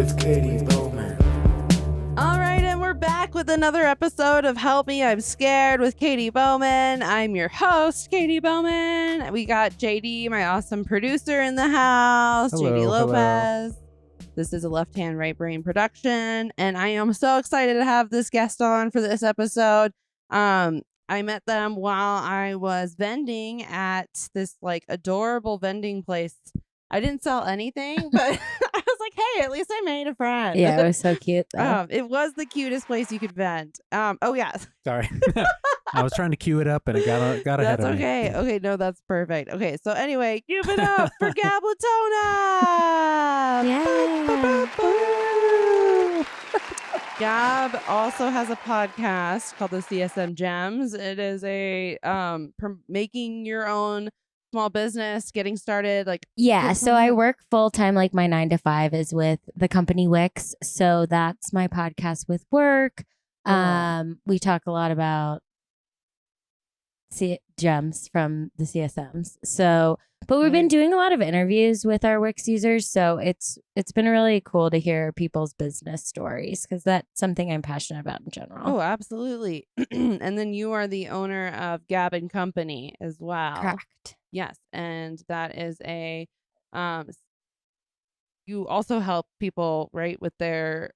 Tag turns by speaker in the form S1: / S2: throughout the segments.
S1: with Katie Bowman.
S2: All right, and we're back with another episode of Help Me, I'm Scared with Katie Bowman. I'm your host, Katie Bowman. We got JD, my awesome producer, in the house.
S3: Hello,
S2: JD
S3: hello.
S2: Lopez. This is a Left Hand Right Brain production, and I am so excited to have this guest on for this episode. I met them while I was vending at this like adorable vending place. I didn't sell anything, but I was like, hey, at least I made a friend.
S4: Yeah, it was so cute though.
S2: It was the cutest place you could vent. Oh yeah.
S3: Sorry. I was trying to cue it up and it got ahead
S2: That's
S3: of me.
S2: okay. Okay, no, that's perfect. Okay, so anyway, give it up for Gab Latona.
S4: Yeah.
S2: Gab also has a podcast called the CSM Gems. It is a making your own small business, getting started, like
S4: Yeah, so I work full time. Like my 9 to 5 is with the company Wix. So that's my podcast with work. We talk a lot about gems from the CSMs. So, but we've been doing a lot of interviews with our Wix users. So it's been really cool to hear people's business stories because that's something I'm passionate about in general.
S2: Oh, absolutely. And then you are the owner of Gab and Company as well.
S4: Correct.
S2: Yes, and that is a you also help people, right, with their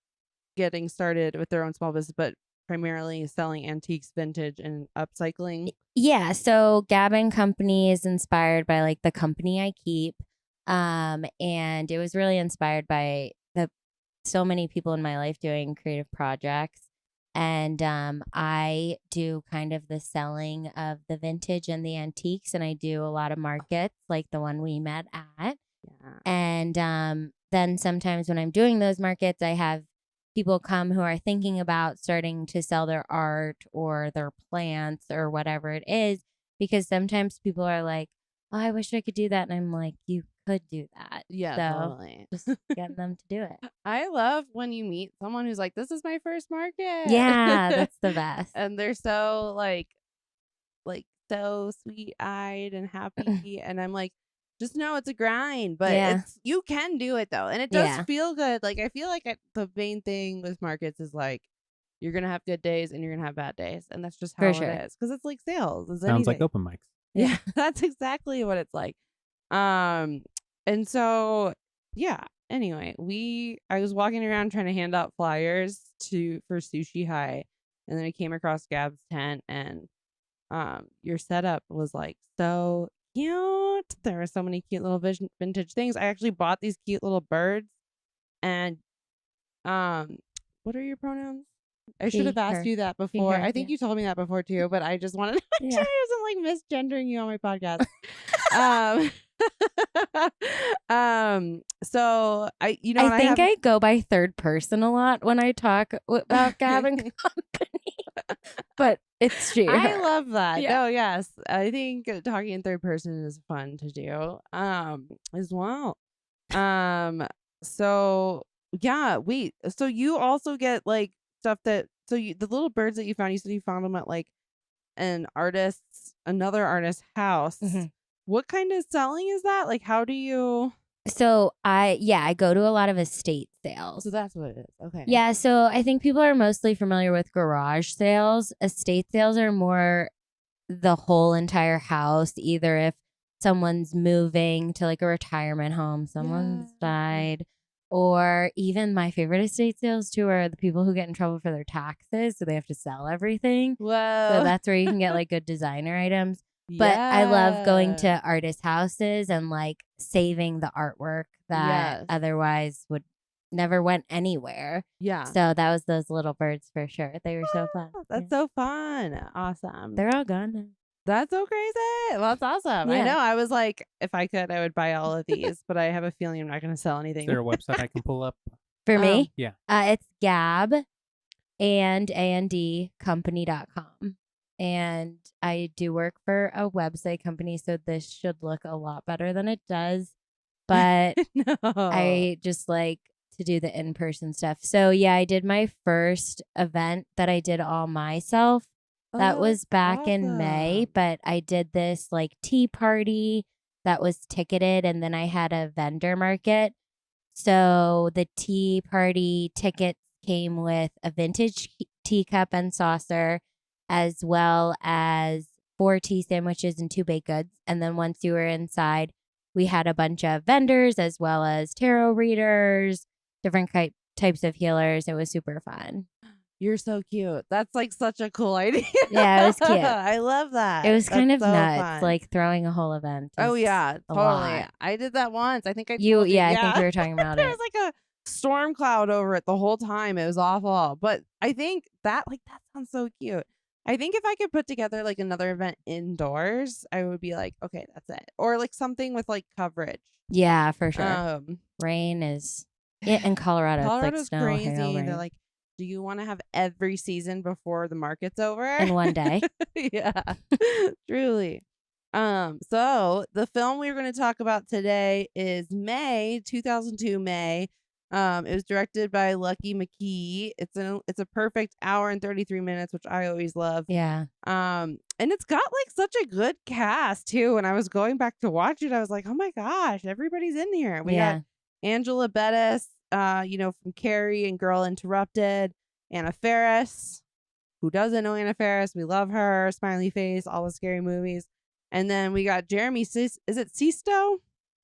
S2: getting started with their own small business, but primarily selling antiques, vintage, and upcycling.
S4: Yeah, so Gab and Company is inspired by like the company I keep. And it was really inspired by so many people in my life doing creative projects. And I do kind of the selling of the vintage and the antiques, and I do a lot of markets like the one we met at.
S2: Yeah.
S4: And then sometimes when I'm doing those markets, I have people come who are thinking about starting to sell their art or their plants or whatever it is, because sometimes people are like, oh, I wish I could do that. And I'm like, you could do that.
S2: Yeah,
S4: so
S2: totally.
S4: just get them to do it.
S2: I love when you meet someone who's like, this is my first market.
S4: Yeah, that's the best.
S2: And they're so like so sweet-eyed and happy. And I'm like, just know it's a grind, but you can do it though. And it does feel good. Like, I feel like the main thing with markets is like, you're going to have good days and you're going to have bad days. And that's just how it is. Because it's like sales.
S3: Sounds like open mics.
S2: Yeah, that's exactly what it's like. And so, yeah, anyway, I was walking around trying to hand out flyers for Sushi High. And then I came across Gab's tent, and your setup was like so cute. There were so many cute little vintage things. I actually bought these cute little birds. And what are your pronouns? I should have asked you that before. I think you told me that before too, but I just wanted to make sure I wasn't like misgendering you on my podcast. So I think
S4: I go by third person a lot when I talk about Gab and Company, but it's true.
S2: I love that. Yeah. No, yes, I think talking in third person is fun to do as well. So yeah, wait. So you also get like stuff the little birds that you found. You said you found them at like another artist's house. Mm-hmm. What kind of selling is that? Like, how do you?
S4: So I go to a lot of estate sales.
S2: So that's what it is. Okay.
S4: Yeah. So I think people are mostly familiar with garage sales. Estate sales are more the whole entire house. Either if someone's moving to like a retirement home, someone's died, or even my favorite estate sales too are the people who get in trouble for their taxes, so they have to sell everything.
S2: Whoa.
S4: So that's where you can get like good designer items. But I love going to artist houses and like saving the artwork that otherwise would never went anywhere. Yeah. So that was those little birds for sure. They were so fun.
S2: That's so fun. Awesome.
S4: They're all gone now.
S2: That's so crazy. Well, that's awesome. Yeah. I know. I was like, if I could, I would buy all of these, but I have a feeling I'm not going to sell anything.
S3: Is there a website I can pull up?
S4: For me?
S3: Yeah.
S4: It's Gab and company.com. And I do work for a website company, so this should look a lot better than it does. But
S2: no.
S4: I just like to do the in-person stuff. So yeah, I did my first event that I did all myself. That was back in May, but I did this like tea party that was ticketed, and then I had a vendor market. So the tea party tickets came with a vintage teacup and saucer, as well as 4 tea sandwiches and 2 baked goods. And then once you were inside, we had a bunch of vendors as well as tarot readers, different types of healers. It was super fun.
S2: You're so cute. That's like such a cool idea.
S4: Yeah, it was cute.
S2: I love that.
S4: It was kind
S2: That's
S4: of
S2: so
S4: nuts,
S2: fun.
S4: like throwing a whole event.
S2: Oh
S4: is
S2: yeah,
S4: a
S2: totally.
S4: lot.
S2: I did that once. I think I
S4: You,
S2: told you.
S4: yeah, I think we were talking about
S2: There
S4: it.
S2: was like a storm cloud over it the whole time. It was awful. But I think that sounds so cute. I think if I could put together like another event indoors, I would be like, okay, that's it. Or like something with like coverage.
S4: Yeah, for sure. Rain is in Colorado.
S2: Colorado's
S4: it's like snow,
S2: crazy.
S4: hail, rain.
S2: They're like, do you want to have every season before the market's over?
S4: In one day.
S2: Yeah, truly. So the film we're going to talk about today is May 2002. May. It was directed by Lucky McKee. It's a perfect hour and 33 minutes, which I always love.
S4: Yeah.
S2: And it's got like such a good cast too. When I was going back to watch it, I was like, oh my gosh, everybody's in here. We got Angela Bettis, from Carrie and Girl Interrupted, Anna Faris. Who doesn't know Anna Faris? We love her. Smiley face, all the scary movies. And then we got Jeremy is it Sisto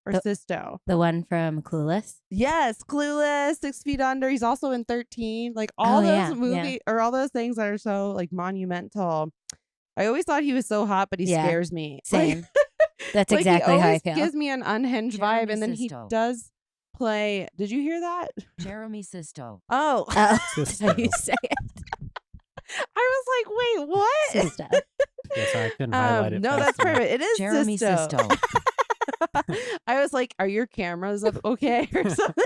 S2: or Sisto?
S4: The one from Clueless?
S2: Yes, Clueless, 6 Feet Under. He's also in 13. Like all those movies or all those things that are so like monumental. I always thought he was so hot, but he scares me.
S4: Same. That's
S2: like,
S4: exactly how I feel.
S2: He gives me an unhinged
S1: Jeremy
S2: vibe, and then
S1: Sisto.
S2: he does play. Did you hear that?
S1: Jeremy Sisto.
S2: Oh,
S4: That's how you say it.
S2: I was like, wait, what?
S4: Sisto.
S3: Yes, I couldn't highlight it.
S2: No,
S3: fast
S2: that's
S3: enough.
S2: perfect. It is
S1: Jeremy
S2: Sisto. I was like, are your cameras okay or something?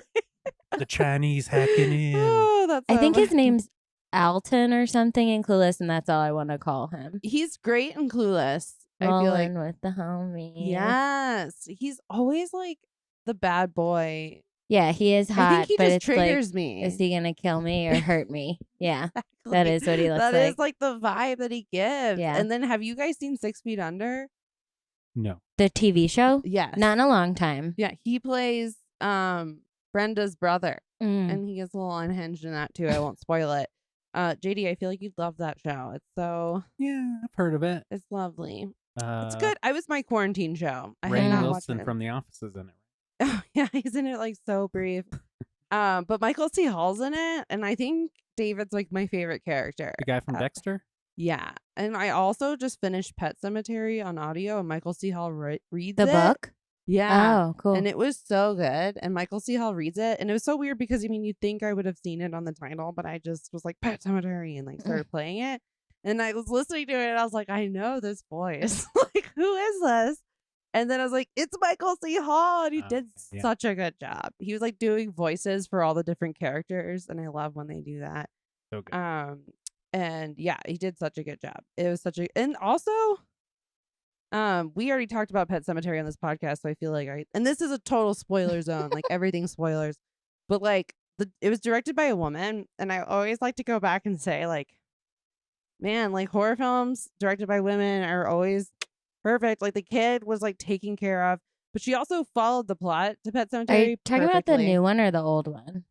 S3: The Chinese hacking in.
S2: Oh, that's
S4: I
S2: so
S4: think his
S2: funny.
S4: name's Alton or something in Clueless, and that's all I want to call him.
S2: He's great in Clueless. I feel like
S4: Rolling with the homie.
S2: yes, he's always like the bad boy.
S4: Yeah, he is hot.
S2: I think he
S4: but
S2: just
S4: it's
S2: triggers
S4: like,
S2: me.
S4: is he gonna kill me or hurt me? Yeah,
S2: Exactly.
S4: that is what he looks
S2: That
S4: like.
S2: is like the vibe that he gives.
S4: Yeah.
S2: And then have you guys seen 6 Feet Under?
S3: No.
S4: The TV show?
S2: Yes.
S4: Not in a long time.
S2: Yeah, he plays Brenda's brother,
S4: Mm.
S2: and he gets a little unhinged in that too. I won't spoil it. JD, I feel like you'd love that show.
S3: Yeah, I've heard of it.
S2: It's lovely.
S3: Uh,
S2: It's good. I was my quarantine show. I had
S3: Rainn
S2: not watched
S3: Wilson
S2: it.
S3: from The Office is in it.
S2: Oh, yeah, he's in it like so brief. But Michael C. Hall's in it, and I think David's like my favorite character.
S3: The guy from Dexter?
S2: Yeah, and I also just finished Pet Sematary on audio, and Michael C. Hall reads
S4: The
S2: it.
S4: book?
S2: Yeah.
S4: Oh, cool.
S2: And it was so good. And Michael C. Hall reads it. And it was so weird because, you'd think I would have seen it on the title, but I just was like, Pet Cemetery, and like started playing it. And I was listening to it, and I was like, I know this voice. Like, who is this? And then I was like, it's Michael C. Hall. And he did
S3: yeah.
S2: such a good job. He was like doing voices for all the different characters. And I love when they do that.
S3: So good.
S2: And yeah, he did such a good job. It was and also, we already talked about Pet Sematary on this podcast, so I feel like and this is a total spoiler zone, like everything spoilers, but like it was directed by a woman, and I always like to go back and say like, man, like horror films directed by women are always perfect. Like the kid was like taken care of, but she also followed the plot to Pet Sematary.
S4: Are you talking about the new one or the old one?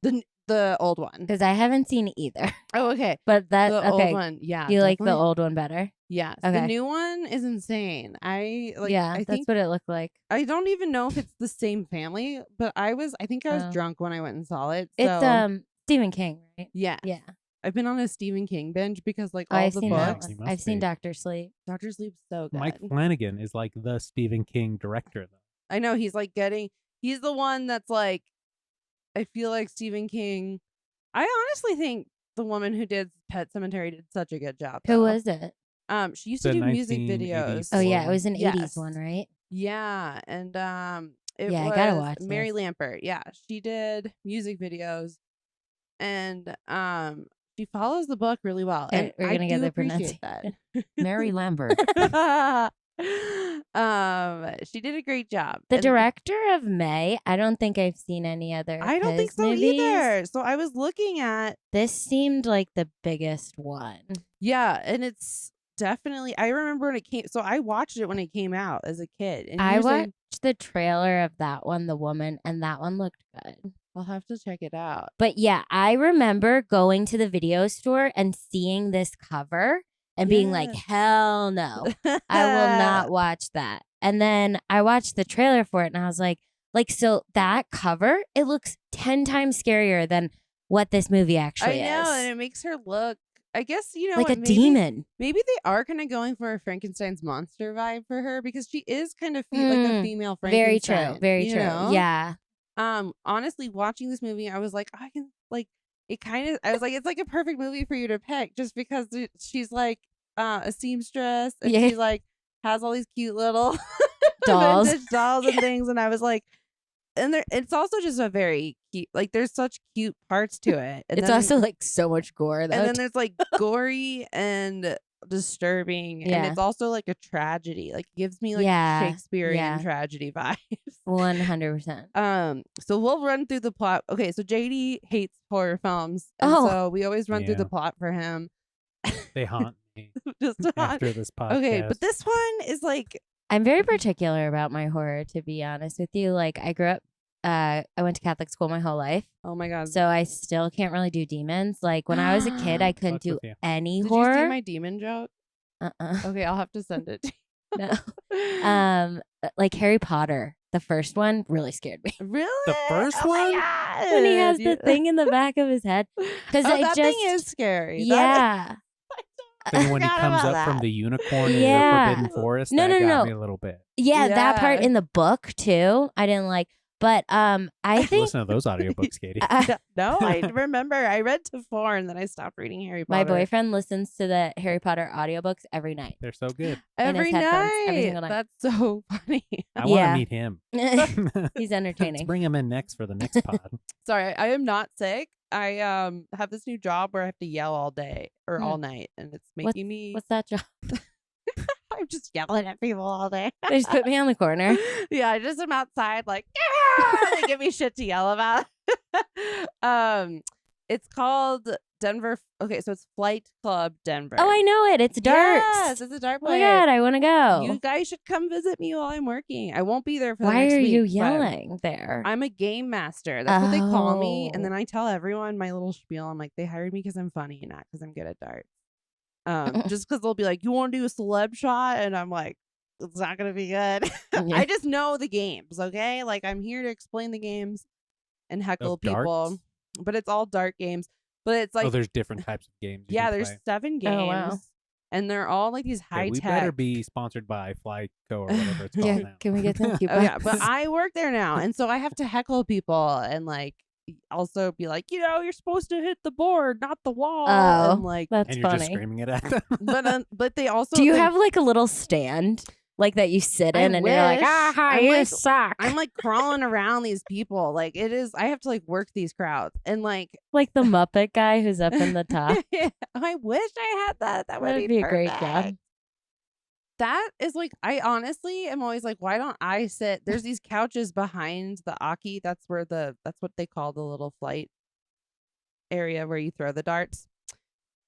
S2: The old one.
S4: Because I haven't seen either.
S2: Oh, okay.
S4: But that
S2: The
S4: okay.
S2: old one, yeah.
S4: You like the
S2: definitely.
S4: old one better?
S2: Yes.
S4: Okay.
S2: The new one is insane. I
S4: that's
S2: think
S4: what it looked like.
S2: I don't even know if it's the same family, but I think I was
S4: Oh.
S2: drunk when I went and saw it. So,
S4: It's Stephen King, right?
S2: yeah.
S4: Yeah.
S2: I've been on a Stephen King binge because like
S4: Oh,
S2: all
S4: I've
S2: the
S4: seen
S2: books.
S4: that
S3: You
S4: one.
S3: must
S4: I've seen
S3: be.
S4: Dr. Sleep.
S2: Dr. Sleep's so good.
S3: Mike Flanagan is like the Stephen King director, though.
S2: I know he's the one that's like, I feel like Stephen King. I honestly think the woman who did Pet Cemetery did such a good job.
S4: Who
S2: though.
S4: was it?
S2: She used to
S3: The
S2: do music
S3: 1980s
S2: videos.
S4: Oh yeah, it was an
S2: Yes.
S4: 80s one, right?
S2: Yeah, and it
S4: Yeah, I
S2: was
S4: gotta watch
S2: Mary
S4: this.
S2: Lampert. Yeah, she did music videos, and she follows the book really well.
S4: Okay,
S2: And
S4: we're
S2: I
S4: gonna get
S2: do
S4: the
S2: appreciate that.
S1: Mary Lambert.
S2: She did a great job.
S4: The
S2: And
S4: director of May, I don't think I've seen any other.
S2: I don't think
S4: his
S2: so
S4: movies.
S2: either. So I was looking at
S4: This seemed like the biggest one.
S2: yeah, and it's definitely. I remember when it came. So I watched it when it came out as a kid. And
S4: I
S2: usually-
S4: watched the trailer of that one, The Woman, and that one looked good.
S2: I'll have to check it out.
S4: But yeah, I remember going to the video store and seeing this cover and being like,
S2: Yeah.
S4: hell no, I will not watch that. And then I watched the trailer for it and I was like, so that cover, it looks 10 times scarier than what this movie actually
S2: I know,
S4: is.
S2: and it makes her look, I guess, you know,
S4: Like
S2: what,
S4: a demon.
S2: Maybe they are kind of going for a Frankenstein's monster vibe for her because she is kind of like a female
S4: Very
S2: Frankenstein.
S4: true. Very
S2: you
S4: true.
S2: know?
S4: Yeah.
S2: Honestly, watching this movie, I was like, I can like it kind of. I was like, it's like a perfect movie for you to pick, just because she's like a seamstress and
S4: Yeah.
S2: she like has all these cute little
S4: Dolls.
S2: vintage dolls and things, and I was like, and it's also just a very cute. Like, there's such cute parts to it. And
S4: It's
S2: then,
S4: also like so much gore though.
S2: and then there's like gory and disturbing, and it's also like a tragedy. Like, it gives me like Shakespearean tragedy vibes.
S4: 100%.
S2: So we'll run through the plot. Okay, so JD hates horror films, and so we always run through the plot for him.
S3: They haunt me
S2: Just
S3: after this podcast.
S2: Okay, but this one is like,
S4: I'm very particular about my horror, to be honest with you. Like, I grew up, I went to Catholic school my whole life.
S2: oh my god.
S4: So I still can't really do demons. Like, when I was a kid, I couldn't
S3: Fuck
S4: do
S3: with you.
S4: any
S2: Did
S4: horror.
S2: you see my demon joke?
S4: Uh-uh.
S2: Okay, I'll have to send it to you.
S4: No. Like Harry Potter, the first one really scared me.
S2: Really?
S3: The first
S2: Oh my
S3: one?
S2: God.
S4: When he has the thing in the back of his head. Because
S2: that thing is scary.
S4: Yeah.
S3: Then when he
S2: forgot
S3: comes
S2: about
S3: up from
S2: that.
S3: the unicorn in the
S4: Yeah.
S3: Forbidden Forest,
S4: No,
S3: that
S4: no,
S3: got
S4: no.
S3: me a little bit.
S4: Yeah, that part
S2: Yeah.
S4: in the book too. I didn't like. But I think
S3: Listen to those audiobooks, Katie.
S2: No, I remember. I read to 4 and then I stopped reading Harry Potter.
S4: my boyfriend listens to the Harry Potter audiobooks every night.
S3: They're so good.
S4: in his
S2: every
S4: headphones,
S2: night.
S4: every single night.
S2: That's so funny.
S3: I want
S4: Yeah.
S3: to meet him.
S4: He's
S3: Let's
S4: entertaining.
S3: bring him in next for the next pod.
S2: Sorry, I am not sick. I have this new job where I have to yell all day or all night, and it's making me.
S4: What's that job?
S2: I'm just yelling at people all day.
S4: They just put me on the corner.
S2: Yeah, I just am outside like, they give me shit to yell about. It's called Denver. Okay, so it's Flight Club Denver.
S4: Oh, I know it. It's darts.
S2: Yes, it's a dart
S4: Oh
S2: play.
S4: my god, I want to go.
S2: You guys should come visit me while I'm working. I won't be there for the
S4: Why
S2: next
S4: are
S2: week.
S4: you
S2: but
S4: yelling there?
S2: I'm a game master. That's what they call me. And
S4: Oh.
S2: then I tell everyone my little spiel. I'm like, they hired me because I'm funny, not because I'm good at darts. Just because they'll be like, you want to do a celeb shot? And I'm like, it's not going to be good.
S4: Yeah.
S2: I just know the games, okay? Like, I'm here to explain the games and heckle
S3: Of
S2: people.
S3: darts?
S2: But it's all dart games. But it's like,
S3: Oh, there's different types of games. you
S2: yeah,
S3: can
S2: there's
S3: play.
S2: 7 games.
S4: Oh, wow.
S2: And they're all like these
S3: Okay,
S2: high
S3: we
S2: tech.
S3: better be sponsored by Flyco or whatever it's called
S4: Yeah,
S3: now.
S4: can we get some coupons?
S2: Oh yeah, but I work there now, and so I have to heckle people and like also be like, you know, you're supposed to hit the board, not the wall.
S4: Oh,
S2: and like,
S4: That's
S3: And you're just
S4: funny.
S3: screaming it at them.
S2: but they also
S4: Do you
S2: they-
S4: have like a little stand like that you sit
S2: I
S4: in and you're like,
S2: wish.
S4: ah,
S2: I'm
S4: you
S2: like-
S4: suck.
S2: I'm like crawling around these people. Like, it is. I have to like work these crowds and like.
S4: like the Muppet guy who's up in the top.
S2: I wish I had that. That would
S4: That'd be a great
S2: perfect.
S4: job.
S2: That is like, I honestly am always like, why don't I sit? There's these couches behind the Aki. That's what they call the little flight area where you throw the darts.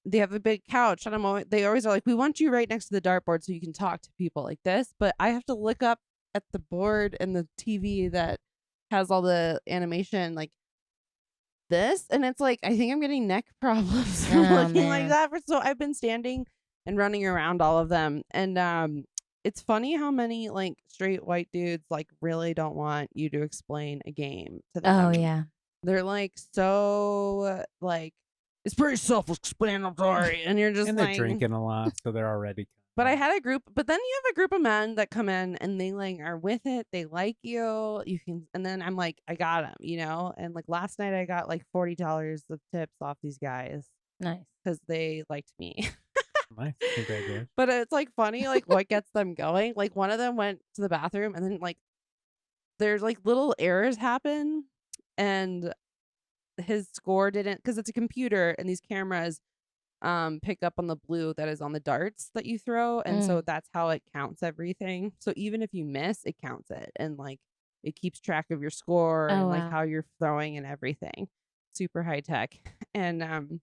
S2: They have a big couch, and they always are like, we want you right next to the dartboard so you can talk to people like this. But I have to look up at the board and the TV that has all the animation like this, and it's like, I think I'm getting neck problems from
S4: Oh,
S2: looking like
S4: man.
S2: that. So I've been standing and running around all of them, and it's funny how many like straight white dudes like really don't want you to explain a game to them.
S4: Oh yeah.
S2: They're like, so like, it's pretty self-explanatory, and you're just
S3: And they're
S2: like,
S3: drinking a lot, so they're already.
S2: But I had a group, but then you have a group of men that come in and they like are with it. They like you. You can, and then I'm like, I got them, you know. And like last night, I got like $40 of tips off these guys
S4: Nice.
S2: because they liked me.
S3: Nice. Congratulations.
S2: But it's like funny, like what gets them going. Like one of them went to the bathroom, and then like there's like little errors happen, and his score didn't, because it's a computer and these cameras pick up on the blue that is on the darts that you throw, and so that's how it counts everything. So even if you miss, it counts it, and like it keeps track of your score and like
S4: wow.
S2: how you're throwing and everything. Super high tech. And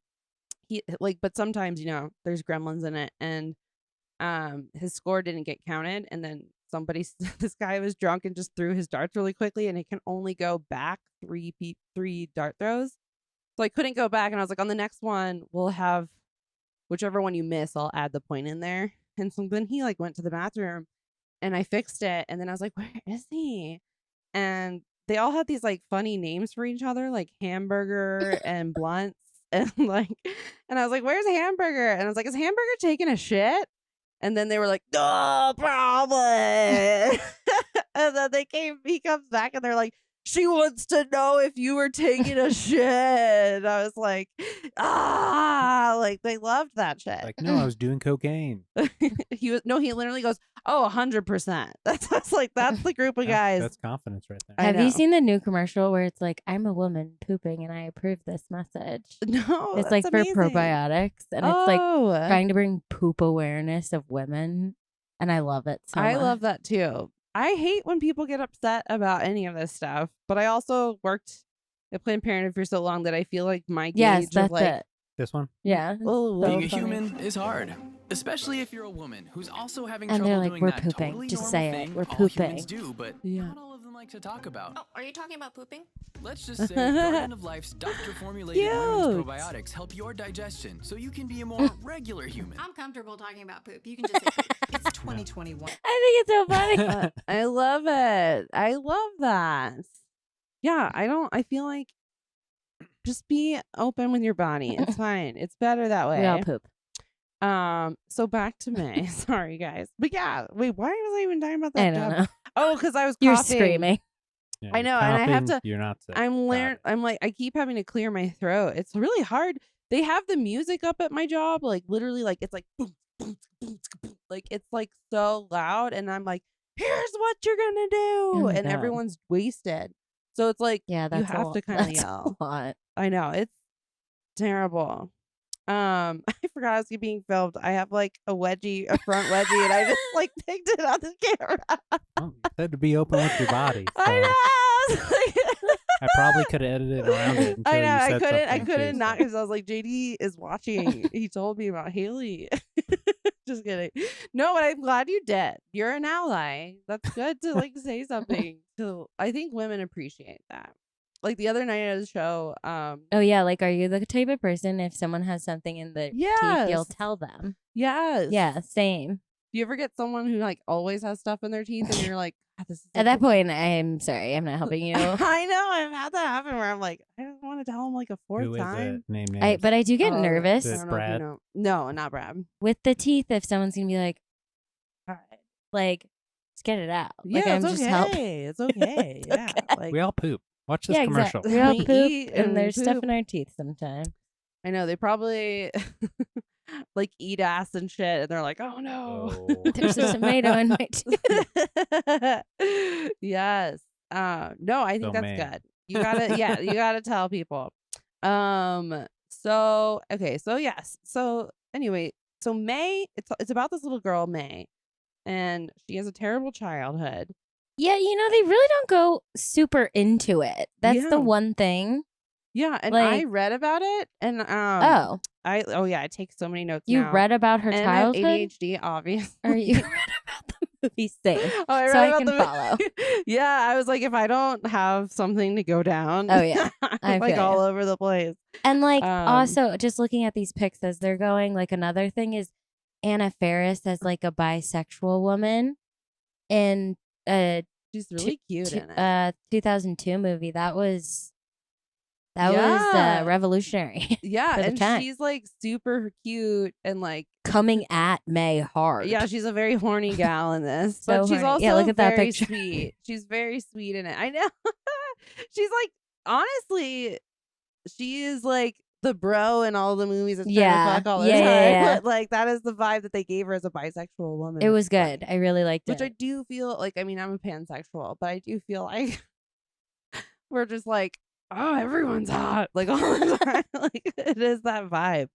S2: he like, but sometimes, you know, there's gremlins in it, and his score didn't get counted, and then this guy was drunk and just threw his darts really quickly, and it can only go back three dart throws. So I couldn't go back, and I was like, on the next one, we'll have whichever one you miss, I'll add the point in there. And so then he like went to the bathroom, and I fixed it, and then I was like, where is he? And they all had these like funny names for each other, like Hamburger and Blunts, and like, and I was like, where's Hamburger? And I was like, is Hamburger taking a shit? And then they were like, no problem. And then he comes back, and they're like, she wants to know if you were taking a shit. And I was like, like they loved that shit.
S3: Like, no, I was doing cocaine.
S2: He literally goes, oh, 100%. That's like, that's the group of guys.
S3: That's confidence right there.
S2: I
S4: Have you
S2: know.
S4: seen the new commercial where it's like, I'm a woman pooping and I approve this message?
S2: No,
S4: It's
S2: that's
S4: like
S2: amazing.
S4: for probiotics, and it's like
S2: Oh,
S4: trying to bring poop awareness of women, and I love it so
S2: I
S4: much.
S2: love that too. I hate when people get upset about any of this stuff, but I also worked at Planned Parenthood for so long that I feel like my gauge
S4: Yes,
S2: of
S4: that's
S2: like,
S4: it.
S3: This one?
S4: Yeah.
S2: oh,
S4: so
S5: Being a
S4: funny.
S5: human is hard, especially if you're a woman who's also having
S4: And
S5: trouble
S4: they're like,
S5: doing
S4: "We're
S5: that
S4: pooping.
S5: totally
S4: Just
S5: normal
S4: say it.
S5: thing
S4: We're
S5: all
S4: pooping."
S5: humans do, but
S2: Yeah.
S5: not all of them like to talk about.
S6: Oh, are you talking about pooping?
S5: Let's just say Garden of Life's doctor-formulated women's
S2: Cute.
S5: probiotics help your digestion so you can be a more regular human.
S6: I'm comfortable talking about poop. You can just say poop. It's 2021.
S4: I think it's so funny.
S2: I love it. I love that. Yeah, I feel like just be open with your body. It's fine. It's better that way.
S4: We all poop.
S2: So back to May. Sorry, guys. But yeah, wait, why was I even talking about that?
S4: I don't
S2: job?
S4: know.
S2: Oh, because I was
S4: You're
S2: coughing.
S4: screaming.
S3: Yeah,
S2: I
S3: you're
S2: know, and I have
S3: coughing,
S2: to-
S3: You're not sick.
S2: I'm
S3: Got it.
S2: like, I keep having to clear my throat. It's really hard. They have the music up at my job, like literally, like it's like boom, boom, boom, boom. Like it's like so loud, and I'm like, here's what you're gonna do,
S4: Oh my
S2: and
S4: God.
S2: everyone's wasted. So it's like
S4: Yeah, that's
S2: you have to kind of
S4: that's
S2: yell.
S4: a lot.
S2: I know, it's terrible. I forgot I was being filmed. I have like a wedgie, a front wedgie, and I just like picked it on the camera.
S3: Well, you said to be open with your body.
S2: I
S3: so
S2: know. I was like-
S3: I probably could have edited around it. Until
S2: I know.
S3: You
S2: I
S3: said
S2: couldn't. I
S3: something,
S2: couldn't
S3: too,
S2: not
S3: so.
S2: because I was like, JD is watching. He told me about Haley. Just kidding. No, but I'm glad you did. You're an ally. That's good to like say something. So I think women appreciate that. Like the other night at the show.
S4: Oh yeah, like are you the type of person if someone has something in the teeth, you'll
S2: Yes.
S4: tell them?
S2: Yes.
S4: Yeah, same.
S2: Do you ever get someone who like always has stuff in their teeth and you're like, "God, this is
S4: At that point, I'm sorry, I'm not helping you.
S2: I know. I've had that happen where I'm like, I don't want to tell him like a fourth
S3: Who is
S2: time.
S3: it? Name names.
S4: But I do get
S2: Oh,
S4: nervous
S2: I
S3: Is
S2: don't
S3: it
S2: know if you
S3: Brad?
S2: know. No, not Brad.
S4: with the teeth if someone's gonna be like,
S2: All right.
S4: like, just get it out.
S2: Yeah,
S4: Like I'm
S2: it's
S4: just
S2: okay.
S4: helping.
S2: It's okay. Yeah. Like
S3: We all poop. Watch this
S4: Yeah,
S3: commercial.
S4: exactly. We all
S2: We
S4: poop,
S2: eat
S4: and
S2: and
S4: there's stuff
S2: poop.
S4: in our teeth sometimes.
S2: I know they probably like eat ass and shit, and they're like, "Oh no,
S3: Oh.
S4: There's a tomato in my teeth.
S2: yes. No, I think
S3: So
S2: that's
S3: May.
S2: good. You gotta, yeah, you gotta tell people. So okay, so yes. So anyway, so May, it's about this little girl May, and she has a terrible childhood.
S4: Yeah, they really don't go super into it. That's
S2: Yeah.
S4: the one thing.
S2: Yeah, and I
S4: Like-
S2: read about it, and
S4: Oh,
S2: I take so many notes.
S4: you
S2: now.
S4: read about her
S2: and I have
S4: childhood?
S2: ADHD, obviously.
S4: Or you read about the movie Same?
S2: Oh, I
S4: So
S2: read
S4: I
S2: about
S4: can
S2: the
S4: follow.
S2: Yeah, I was like, if I don't have something to go down,
S4: Oh, yeah.
S2: I'm
S4: I
S2: like
S4: feel
S2: all
S4: ya.
S2: over the place.
S4: And like
S2: Um,
S4: also just looking at these pics as they're going, like another thing is Anna Faris as like a bisexual woman in a
S2: She's really cute in it.
S4: 2002 movie. That was
S2: Yeah.
S4: revolutionary.
S2: Yeah,
S4: for the
S2: and
S4: time.
S2: she's like super cute and like
S4: Coming at May hard.
S2: yeah, she's a very horny gal in this,
S4: So
S2: but she's
S4: horny.
S2: also
S4: Yeah, look at that
S2: very
S4: picture.
S2: sweet. She's very sweet in it. I know. She's like honestly, she is like the bro in all the movies that's trying
S4: Yeah.
S2: to fuck all the
S4: Yeah,
S2: time.
S4: yeah, yeah.
S2: But like that is the vibe that they gave her as a bisexual woman.
S4: It was
S2: Like,
S4: good. I really liked
S2: which I
S4: it.
S2: do feel like. I mean, I'm a pansexual, but I do feel like we're just like, oh, everyone's hot, like all the time. Like it is that vibe.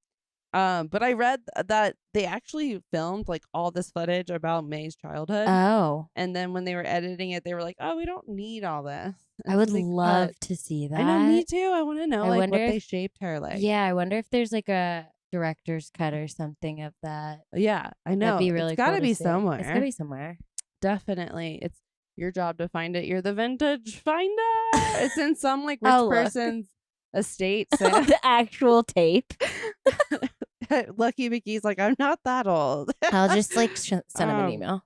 S2: But I read that they actually filmed like all this footage about May's childhood,
S4: Oh,
S2: and then when they were editing it, they were like, oh, we don't need all this.
S4: I
S2: And
S4: would
S2: so they
S4: love
S2: cut-
S4: to see that.
S2: I know, me too. I want to know
S4: I
S2: like
S4: wonder
S2: what they
S4: if-
S2: shaped her like.
S4: Yeah, I wonder if there's like a director's cut or something of that.
S2: Yeah, I know.
S4: That'd be really
S2: It's got
S4: cool
S2: to be
S4: see.
S2: somewhere.
S4: It's gotta be somewhere.
S2: Definitely. your job to find it. You're the vintage finder. It's in some like rich
S4: I'll look.
S2: person's estate. So
S4: The actual tape.
S2: Lucky Mickey's like, I'm not that old.
S4: I'll just like send him an email.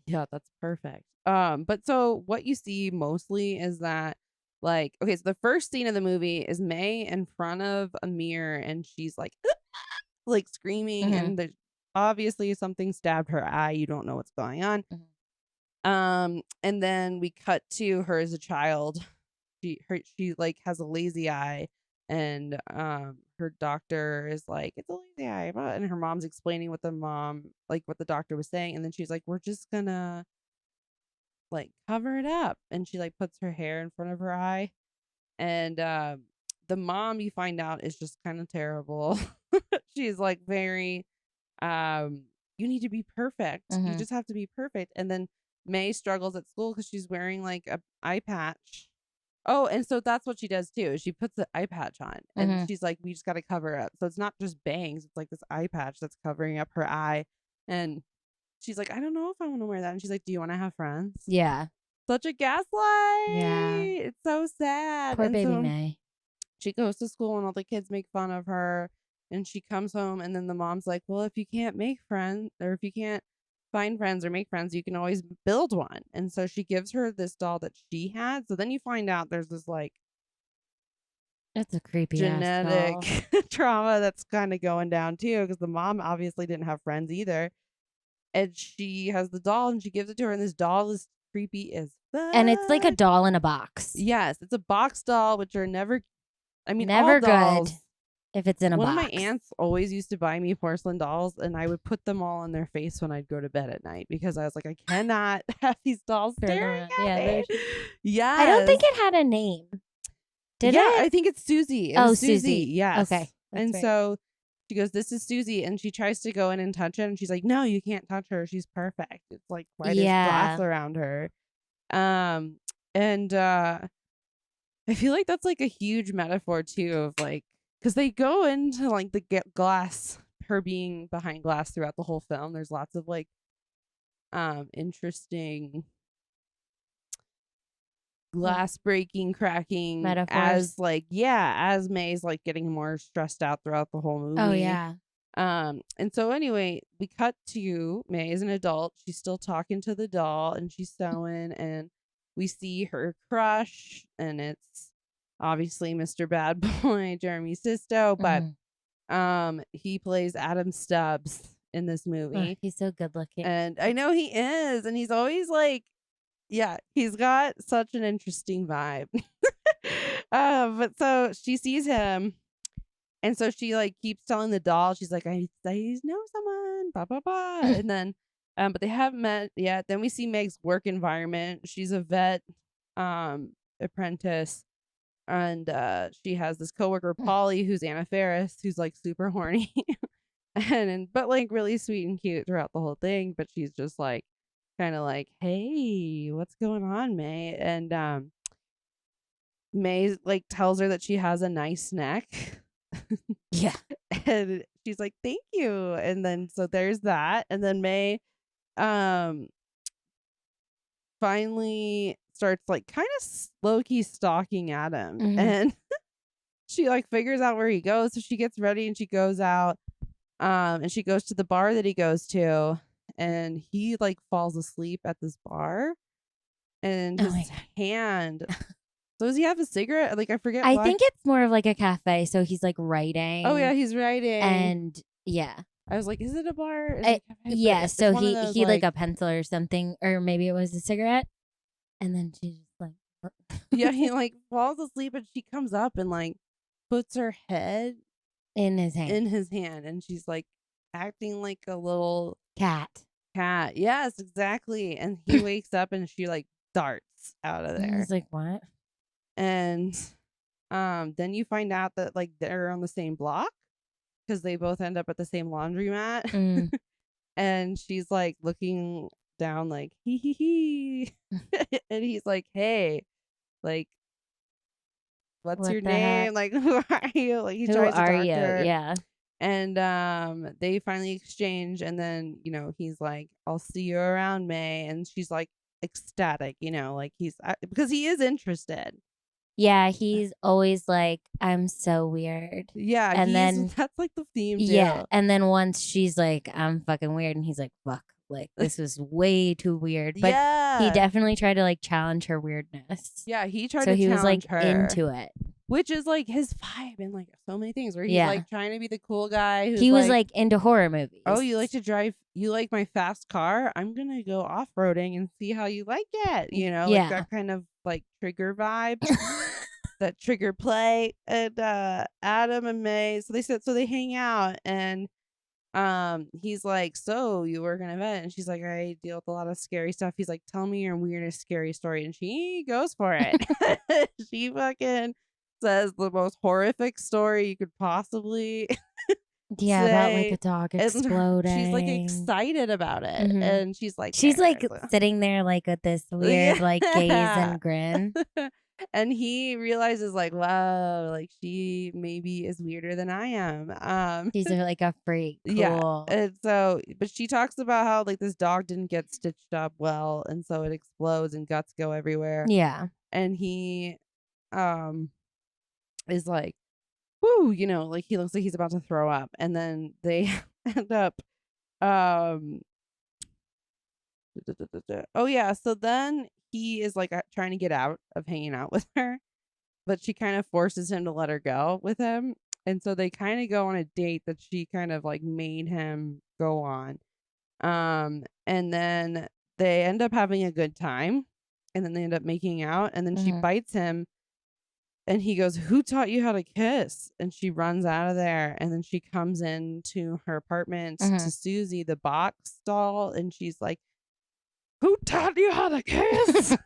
S2: Yeah, that's perfect. But so what you see mostly is that like, okay, so the first scene of the movie is May in front of a mirror and she's like screaming
S4: Mhm.
S2: and obviously something stabbed her eye. You don't know what's going on. And then we cut to her as a child. She like has a lazy eye and her doctor is like, it's a lazy eye, and her mom's explaining what the doctor was saying, and then she's like, we're just gonna like cover it up, and she like puts her hair in front of her eye, and the mom, you find out, is just kind of terrible. She's like very you need to be perfect. You
S4: Mhm.
S2: just have to be perfect. And then May struggles at school because she's wearing like a eye patch. Oh, and so that's what she does too. Is she puts the eye patch on, and
S4: Mhm.
S2: she's like, we just got to cover up. So it's not just bangs; it's like this eye patch that's covering up her eye. And she's like, I don't know if I want to wear that. And she's like, do you want to have friends?
S4: Yeah.
S2: Such a gaslight. It's so sad.
S4: Poor
S2: And
S4: baby
S2: so
S4: May.
S2: she goes to school and all the kids make fun of her, and she comes home and then the mom's like, well, if you can't make friends, or if you can't find friends or make friends, you can always build one. And so she gives her this doll that she had. So then you find out there's this like
S4: It's a creepy
S2: genetic
S4: ass
S2: trauma that's kind of going down too, because the mom obviously didn't have friends either, and she has the doll and she gives it to her, and this doll is creepy as fuck.
S4: And it's like a doll in a box.
S2: Yes, it's a box doll, which are never, I mean,
S4: Never
S2: all dolls,
S4: good if it's in a
S2: one
S4: box.
S2: of my aunts always used to buy me porcelain dolls, and I would put them all on their face when I'd go to bed at night, because I was like, I cannot have these dolls
S4: Turn
S2: staring
S4: around.
S2: at
S4: Yeah,
S2: me. Yeah,
S4: I don't think it had a name. Did
S2: yeah,
S4: it?
S2: I think it's Susie. It
S4: Oh,
S2: was Susie.
S4: Susie.
S2: Yes.
S4: Okay, that's
S2: And
S4: right.
S2: so she goes, this is Susie, and she tries to go in and touch it, and she's like, no, you can't touch her. She's perfect. It's like white as glass
S4: Yeah.
S2: around her. And I feel like that's like a huge metaphor too of like, because they go into like the glass, her being behind glass throughout the whole film. There's lots of like interesting glass breaking, cracking
S4: Metaphors.
S2: as like, yeah, as May's like getting more stressed out throughout the whole movie.
S4: Oh yeah.
S2: And so anyway, we cut to May as an adult. She's still talking to the doll and she's sewing, and we see her crush, and it's obviously Mr. Bad Boy, Jeremy Sisto, but he plays Adam Stubbs in this movie.
S4: Oh, he's so good looking.
S2: And I know he is, and he's always like, yeah, he's got such an interesting vibe. But so she sees him, and so she like keeps telling the doll, she's like, I know someone, blah blah blah. And then but they haven't met yet. Then we see Meg's work environment. She's a vet apprentice, and she has this coworker Polly, who's Anna Faris, who's like super horny. and but like really sweet and cute throughout the whole thing, but she's just like kind of like, hey, what's going on, May? And May like tells her that she has a nice neck.
S4: Yeah.
S2: And she's like, thank you. And then so there's that. And then May finally starts like kind of low-key stalking Adam. And she like figures out where he goes, so she gets ready and she goes out, and she goes to the bar that he goes to, and he like falls asleep at this bar, and
S4: Oh
S2: his
S4: my God.
S2: hand. So does he have a cigarette? Like I forget.
S4: I
S2: why.
S4: think it's more of like a cafe, so he's like writing.
S2: Oh yeah, he's writing.
S4: And yeah.
S2: I was like, is it a bar? Is it a cafe? But
S4: Yeah,
S2: it's
S4: so
S2: one of
S4: he
S2: those,
S4: like a pencil or something, or maybe it was a cigarette, and then she just like
S2: yeah, he like falls asleep, and she comes up and like puts her head
S4: in his hand.
S2: in his hand, and she's like acting like a little
S4: Cat.
S2: cat. Yes, exactly. And he wakes up and she like darts out of
S4: And
S2: there.
S4: he's like, what?
S2: And then you find out that like they're on the same block, because they both end up at the same laundromat. And she's like looking down like hee hee hee. And he's like, hey, like, what's
S4: What
S2: your
S4: the
S2: name?
S4: heck?
S2: Like, who are you? Like, he
S4: Who
S2: tries to
S4: are
S2: talk
S4: you?
S2: to her.
S4: Yeah.
S2: And they finally exchange, and then he's like, I'll see you around, May. And she's like, ecstatic, you know, like he's because he is interested.
S4: Yeah, he's always like, I'm so weird.
S2: Yeah,
S4: And then
S2: that's like the theme too.
S4: yeah, and then once she's like, I'm fucking weird, and he's like, fuck, like this was way too weird. But he definitely tried to like challenge her weirdness.
S2: Yeah, he tried
S4: So
S2: to
S4: he was like
S2: challenge her.
S4: into it.
S2: Which is like his vibe in like so many things where he's
S4: Yeah.
S2: like trying to be the cool guy who's
S4: He was like into horror movies.
S2: oh, you like to drive, you like my fast car? I'm gonna go off-roading and see how you like it. You know,
S4: Yeah.
S2: like that kind of like trigger vibe. That trigger play. And Adam and May, so they hang out, and he's like, so you work an event, and she's like, I deal with a lot of scary stuff. He's like, tell me your weirdest scary story, and she goes for it. She fucking says the most horrific story you could possibly
S4: yeah, about like
S2: say,
S4: a dog
S2: and
S4: exploding.
S2: she's like excited about it.
S4: Mhm.
S2: And she's like
S4: sitting there like with this weird like gaze and grin.
S2: And he realizes like, wow, like she maybe is weirder than I am.
S4: She's like a freak. Cool.
S2: Yeah. And so, but she talks about how like this dog didn't get stitched up well, and so it explodes and guts go everywhere.
S4: Yeah.
S2: And he is like, whoo, you know, like he looks like he's about to throw up. And then they end up oh yeah, so then he is like trying to get out of hanging out with her, but she kind of forces him to let her go with him. And so they kind of go on a date that she kind of like made him go on. And then they end up having a good time, and then they end up making out, and then she bites him, and he goes, who taught you how to kiss? And she runs out of there, and then she comes into her apartment to Susie, the box doll, and she's like, who taught you how to kiss?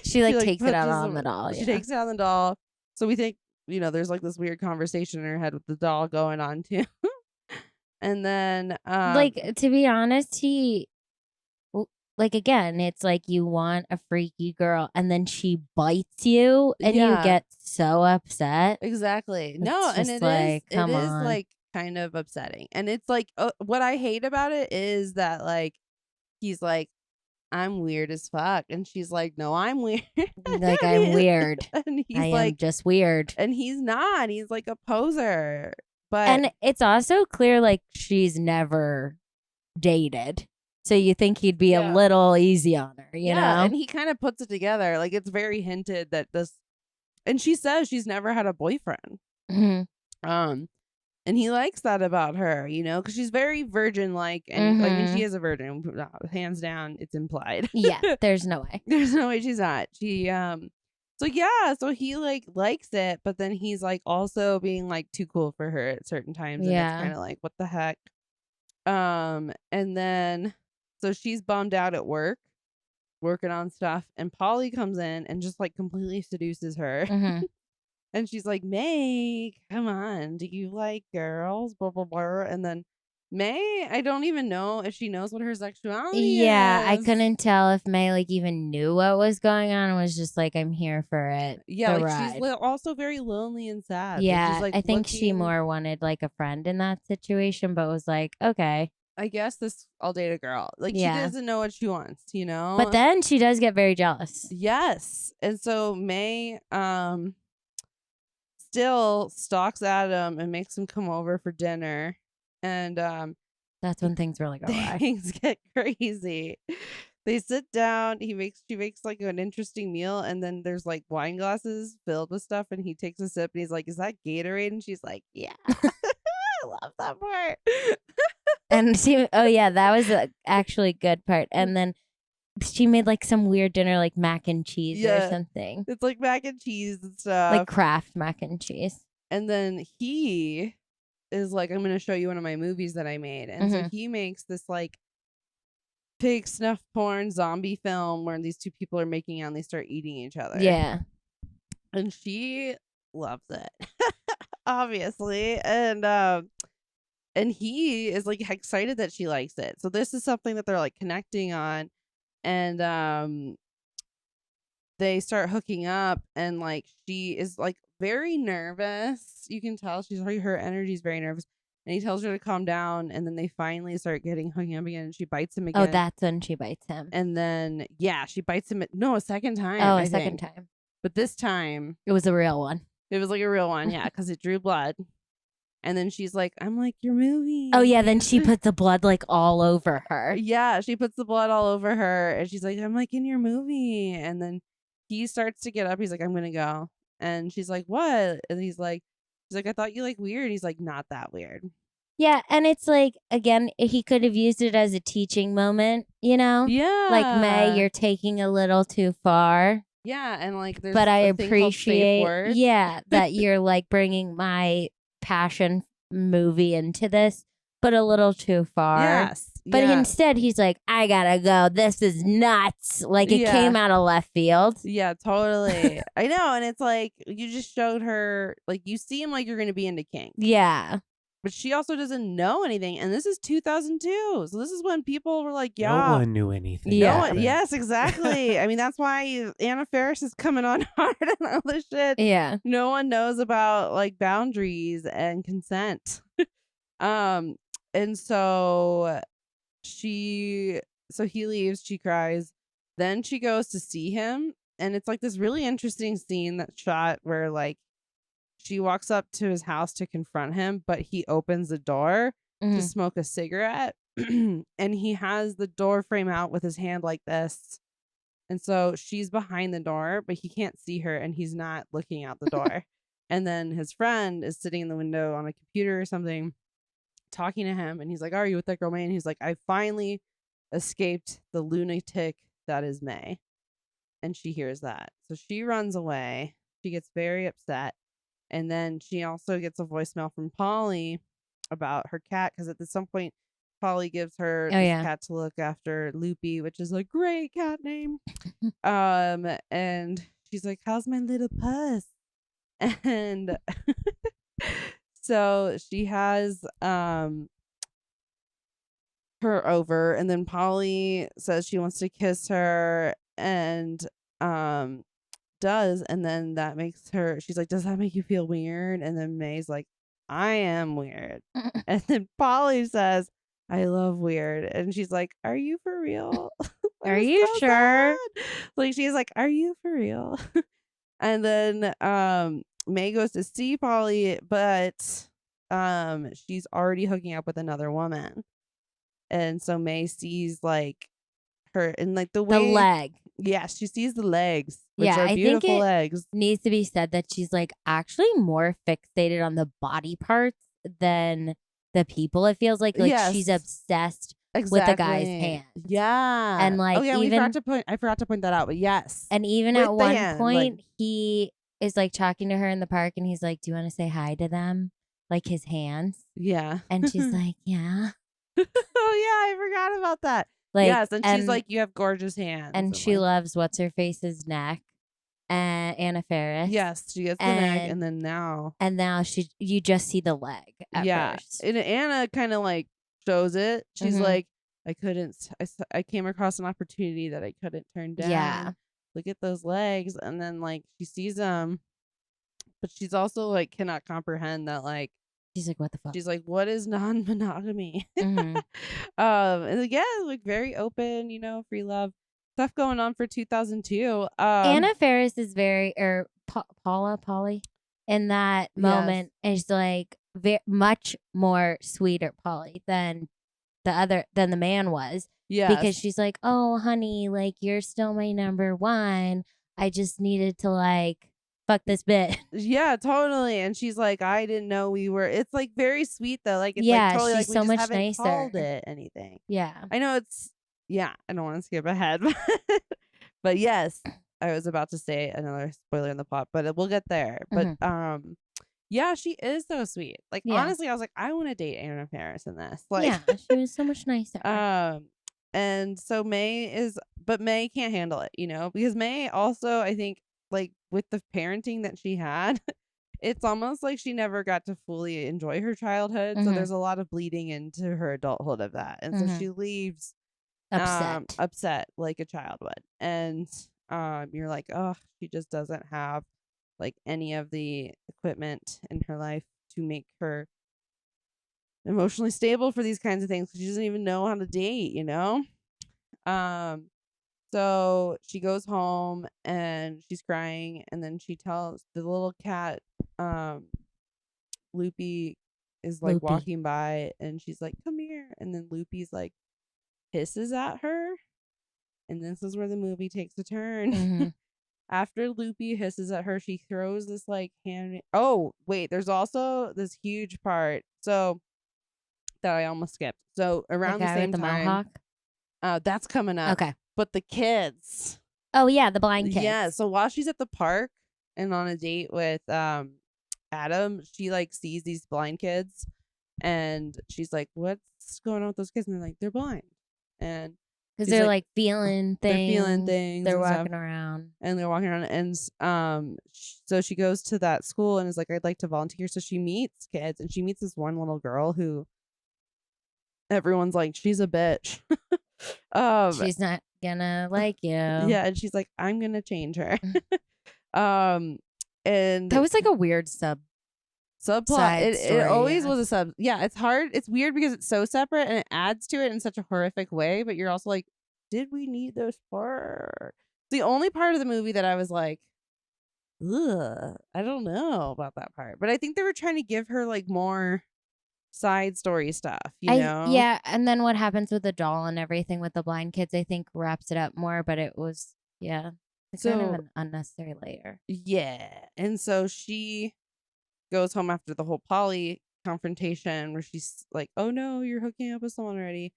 S4: She like takes it out on the doll.
S2: She takes it out on the doll. So we think, you know, there's like this weird conversation in her head with the doll going on too. And then
S4: like, to be honest, he like, again, it's like you want a freaky girl, and then she bites you, and you get so upset.
S2: Exactly.
S4: It's
S2: No, and
S4: just
S2: it
S4: like,
S2: is
S4: come
S2: it is
S4: on.
S2: like kind of upsetting. And it's like what I hate about it is that like he's like, I'm weird as fuck, and she's like, no, I'm weird.
S4: Like, I'm weird.
S2: And he's
S4: I
S2: like,
S4: am just weird.
S2: and he's not. He's like a poser. But
S4: And it's also clear like she's never dated. So you think he'd be a little easy on her, you know?
S2: And he kind of puts it together. Like, it's very hinted that this, and she says she's never had a boyfriend. And he likes that about her, you know, because she's very virgin-like, and I mean, she is a virgin, hands down. It's implied.
S4: Yeah, there's no way.
S2: There's no way she's not. She so yeah, so he like likes it, but then he's like also being like too cool for her at certain times, and it's kind of like, what the heck. And then so she's bummed out at work, working on stuff, and Polly comes in and just like completely seduces her. And she's like, May, come on, do you like girls? Blah blah blah. And then May, I don't even know if she knows what her sexuality is.
S4: I couldn't tell if May like even knew what was going on, and was just like, I'm here for it.
S2: Yeah,
S4: the
S2: like
S4: ride.
S2: she's also very lonely and sad. Like,
S4: Yeah,
S2: she's, like,
S4: I think she
S2: looking-
S4: more wanted like a friend in that situation, but was like, okay.
S2: I guess I'll date a girl. Like, she
S4: Yeah.
S2: doesn't know what she wants, you know?
S4: But then she does get very jealous.
S2: Yes. And so May still stalks Adam and makes him come over for dinner. And
S4: That's when things really go awry.
S2: things get crazy. They sit down, she makes like an interesting meal, and then there's like wine glasses filled with stuff, and he takes a sip and he's like, is that Gatorade? And she's like, yeah. I love that part.
S4: And that was actually a good part. And then she made like some weird dinner, like mac and cheese or something.
S2: It's like mac and cheese and stuff.
S4: Like Kraft mac and cheese.
S2: And then he is like, I'm going to show you one of my movies that I made. And so he makes this like pig snuff porn zombie film where these two people are making out and they start eating each other.
S4: Yeah.
S2: And she loves it. Obviously. And he is like excited that she likes it. So this is something that they're like connecting on. And they start hooking up, and like she is like very nervous. You can tell her energy is very nervous. And he tells her to calm down, and then they finally start getting hooking up again, and she bites him
S4: Oh,
S2: again.
S4: that's when she bites him.
S2: And then, yeah, she bites him. No, a second time.
S4: Oh,
S2: I
S4: a second
S2: think.
S4: time.
S2: But this time,
S4: It was a real one.
S2: it was like a real one, yeah, because it drew blood. And then she's like, I'm like, you're moving.
S4: Oh, yeah. Then she puts the blood like all over her.
S2: Yeah, she puts the blood all over her, and she's like, I'm like, in your movie. And then he starts to get up. He's like, I'm gonna go. And she's like, what? And she's like, I thought you like weird. He's like, not that weird.
S4: Yeah. And it's like, again, he could have used it as a teaching moment, you know?
S2: Yeah.
S4: Like, May, you're taking a little too far.
S2: Yeah, and like there's
S4: But I
S2: a thing called safe
S4: appreciate,
S2: words.
S4: yeah, that you're like bringing my passion movie into this, but a little too far.
S2: Yes.
S4: But
S2: yeah.
S4: instead, he's like, I gotta go. This is nuts. Like, it
S2: Yeah.
S4: came out of left field.
S2: Yeah, totally. I know, and it's like you just showed her, like, you seem like you're gonna be into kink,
S4: Yeah.
S2: but she also doesn't know anything. And this is 2002, so this is when people were like,
S3: No
S2: yeah.
S3: one knew anything.
S4: Yeah.
S2: No
S3: back
S2: one,
S3: then.
S2: yes, exactly. I mean, that's why Anna Faris is coming on hard and all this shit.
S4: Yeah.
S2: No one knows about like boundaries and consent. And so he leaves, she cries. Then she goes to see him, and it's like this really interesting scene that's shot where like she walks up to his house to confront him, but he opens the door to
S4: Mhm.
S2: smoke a cigarette. And he has the door frame out with his hand like this. And so she's behind the door, but he can't see her, and he's not looking out the door. And then his friend is sitting in the window on a computer or something, talking to him, and he's like, are you with that girl May? And he's like, I finally escaped the lunatic that is May. And she hears that, so she runs away. She gets very upset, and then she also gets a voicemail from Polly about her cat, because at some point Polly gives her
S4: Oh,
S2: this
S4: yeah.
S2: cat to look after, Loopy, which is a great cat name. And she's like, how's my little puss? And so she has her over, and then Polly says she wants to kiss her, and does, and then that makes her, she's like, does that make you feel weird? And then May's like, I am weird. And then Polly says, I love weird. And she's like, are you for real?
S4: Are you
S2: So
S4: sure?
S2: sad. Like, she's like, are you for real? And then May goes to see Polly, but she's already hooking up with another woman. And so May sees like her, and like the
S4: The
S2: way,
S4: leg.
S2: yes, she sees the legs, which
S4: Yeah,
S2: are
S4: I think
S2: beautiful
S4: it
S2: legs.
S4: needs to be said that she's like actually more fixated on the body parts than the people. It feels like she's
S2: Yes.
S4: obsessed
S2: Exactly.
S4: with the guy's hand.
S2: Yeah.
S4: And, like,
S2: oh yeah, I forgot to point that out, but yes.
S4: And even
S2: With
S4: at
S2: the
S4: one
S2: hand,
S4: point,
S2: like-
S4: he is like talking to her in the park, and he's like, do you want to say hi to them? Like his hands.
S2: Yeah.
S4: And she's like, yeah.
S2: oh yeah, I forgot about that.
S4: Like,
S2: yes, and she's like, you have gorgeous hands.
S4: and she
S2: like,
S4: loves what's her face's neck, and Anna Faris.
S2: yes, she gets the neck,
S4: And-
S2: and then now.
S4: And now you just see the leg at
S2: Yeah.
S4: first.
S2: And Anna kind of like shows it. She's
S4: Mhm.
S2: like, I came across an opportunity that I couldn't turn down.
S4: Yeah.
S2: Look at those legs. And then like she sees them, but she's also like cannot comprehend that, like,
S4: She's like, what the fuck?
S2: she's like, what is non-monogamy?
S4: Mhm.
S2: And again, like very open, free love stuff going on for 2002.
S4: Anna Faris is very, or Polly, in that
S2: Yes.
S4: moment is like much more sweeter Polly than the man was.
S2: Yeah,
S4: Because she's like, oh, honey, like, you're still my number one. I just needed to, like, fuck this bitch.
S2: yeah, totally. And she's like, I didn't know we were. It's like very sweet though. Like, it's
S4: Yeah,
S2: like totally
S4: she's
S2: like we
S4: so
S2: just
S4: much
S2: haven't
S4: nicer.
S2: called it anything.
S4: Yeah.
S2: I know it's, yeah, I don't want to skip ahead, but yes, I was about to say another spoiler in the plot, but we'll get there. But yeah, she is so sweet. Like,
S4: Yeah.
S2: honestly, I was like, I want to date Anna Faris in this. Like,
S4: Yeah, she was so much nicer.
S2: and so but May can't handle it, because May also, I think, like with the parenting that she had, it's almost like she never got to fully enjoy her childhood. So
S4: Mhm.
S2: there's a lot of bleeding into her adulthood of that. And so she leaves upset like a child would. And you're like, oh, she just doesn't have like any of the equipment in her life to make her emotionally stable for these kinds of things. She doesn't even know how to date, you know? So she goes home and she's crying, and then she tells the little cat, Loopy is like
S4: Loopy.
S2: walking by, and she's like, "Come here," and then Loopy's like hisses at her, and this is where the movie takes a turn.
S4: Mhm.
S2: After Loopy hisses at her, she throws this like hand. Oh wait, there's also this huge part so that I almost skipped. So
S4: The
S2: around the
S4: guy
S2: same
S4: with the
S2: time,
S4: mohawk.
S2: that's coming up.
S4: Okay.
S2: But the kids.
S4: Oh yeah, the blind kids.
S2: Yeah, so while she's at the park and on a date with Adam, she like sees these blind kids, and she's like, "What's going on with those kids?" And they're like, "They're blind." And
S4: Because
S2: she's
S4: they're like feeling
S2: they're
S4: things.
S2: feeling things
S4: They're
S2: and stuff.
S4: walking around.
S2: And they're walking around, and so she goes to that school and is like, "I'd like to volunteer." So she meets kids, and she meets this one little girl who everyone's like, "She's a bitch."
S4: She's not gonna like you.
S2: Yeah, and she's like, "I'm gonna change her." And
S4: That was like a weird
S2: subplot.
S4: side
S2: It
S4: story,
S2: always
S4: yeah.
S2: was a sub. Yeah, it's hard. It's weird because it's so separate and it adds to it in such a horrific way. But you're also like, did we need this part? The only part of the movie that I was like, ugh, I don't know about that part. But I think they were trying to give her like more side story stuff, you know?
S4: Yeah, and then what happens with the doll and everything with the blind kids, I think wraps it up more. But it was it's kind of
S2: So
S4: an unnecessary layer.
S2: yeah, and so she goes home after the whole Polly confrontation where she's like, "Oh no, you're hooking up with someone already."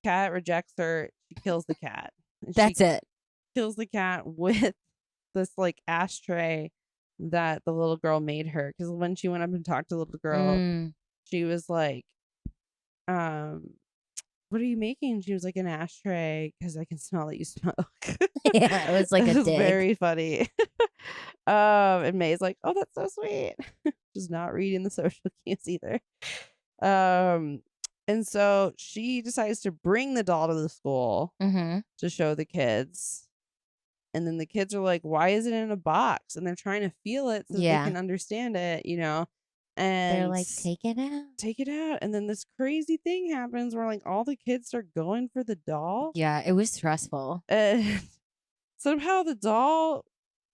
S2: Cat rejects her. She kills the cat. And
S4: That's
S2: she
S4: it.
S2: kills the cat with this like ashtray that the little girl made her. Because when she went up and talked to the little girl,
S4: Mm.
S2: she was like, "What are you making?" She was like, "An ashtray because I can smell that you smoke."
S4: Yeah, it was like
S2: It
S4: a
S2: was
S4: dig.
S2: very funny. And May's like, "Oh, that's so sweet." Just not reading the social cues either. And so she decides to bring the doll to the school
S4: Mm-hmm.
S2: to show the kids. And then the kids are like, "Why is it in a box?" And they're trying to feel it so that
S4: Yeah.
S2: they can understand it, you know?
S4: They're
S2: And
S4: like, take it out.
S2: take it out. And then this crazy thing happens where like all the kids start going for the doll.
S4: Yeah, it was stressful.
S2: And somehow the doll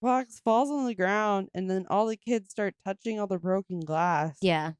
S2: box falls on the ground, and then all the kids start touching all the broken glass.
S4: Yeah.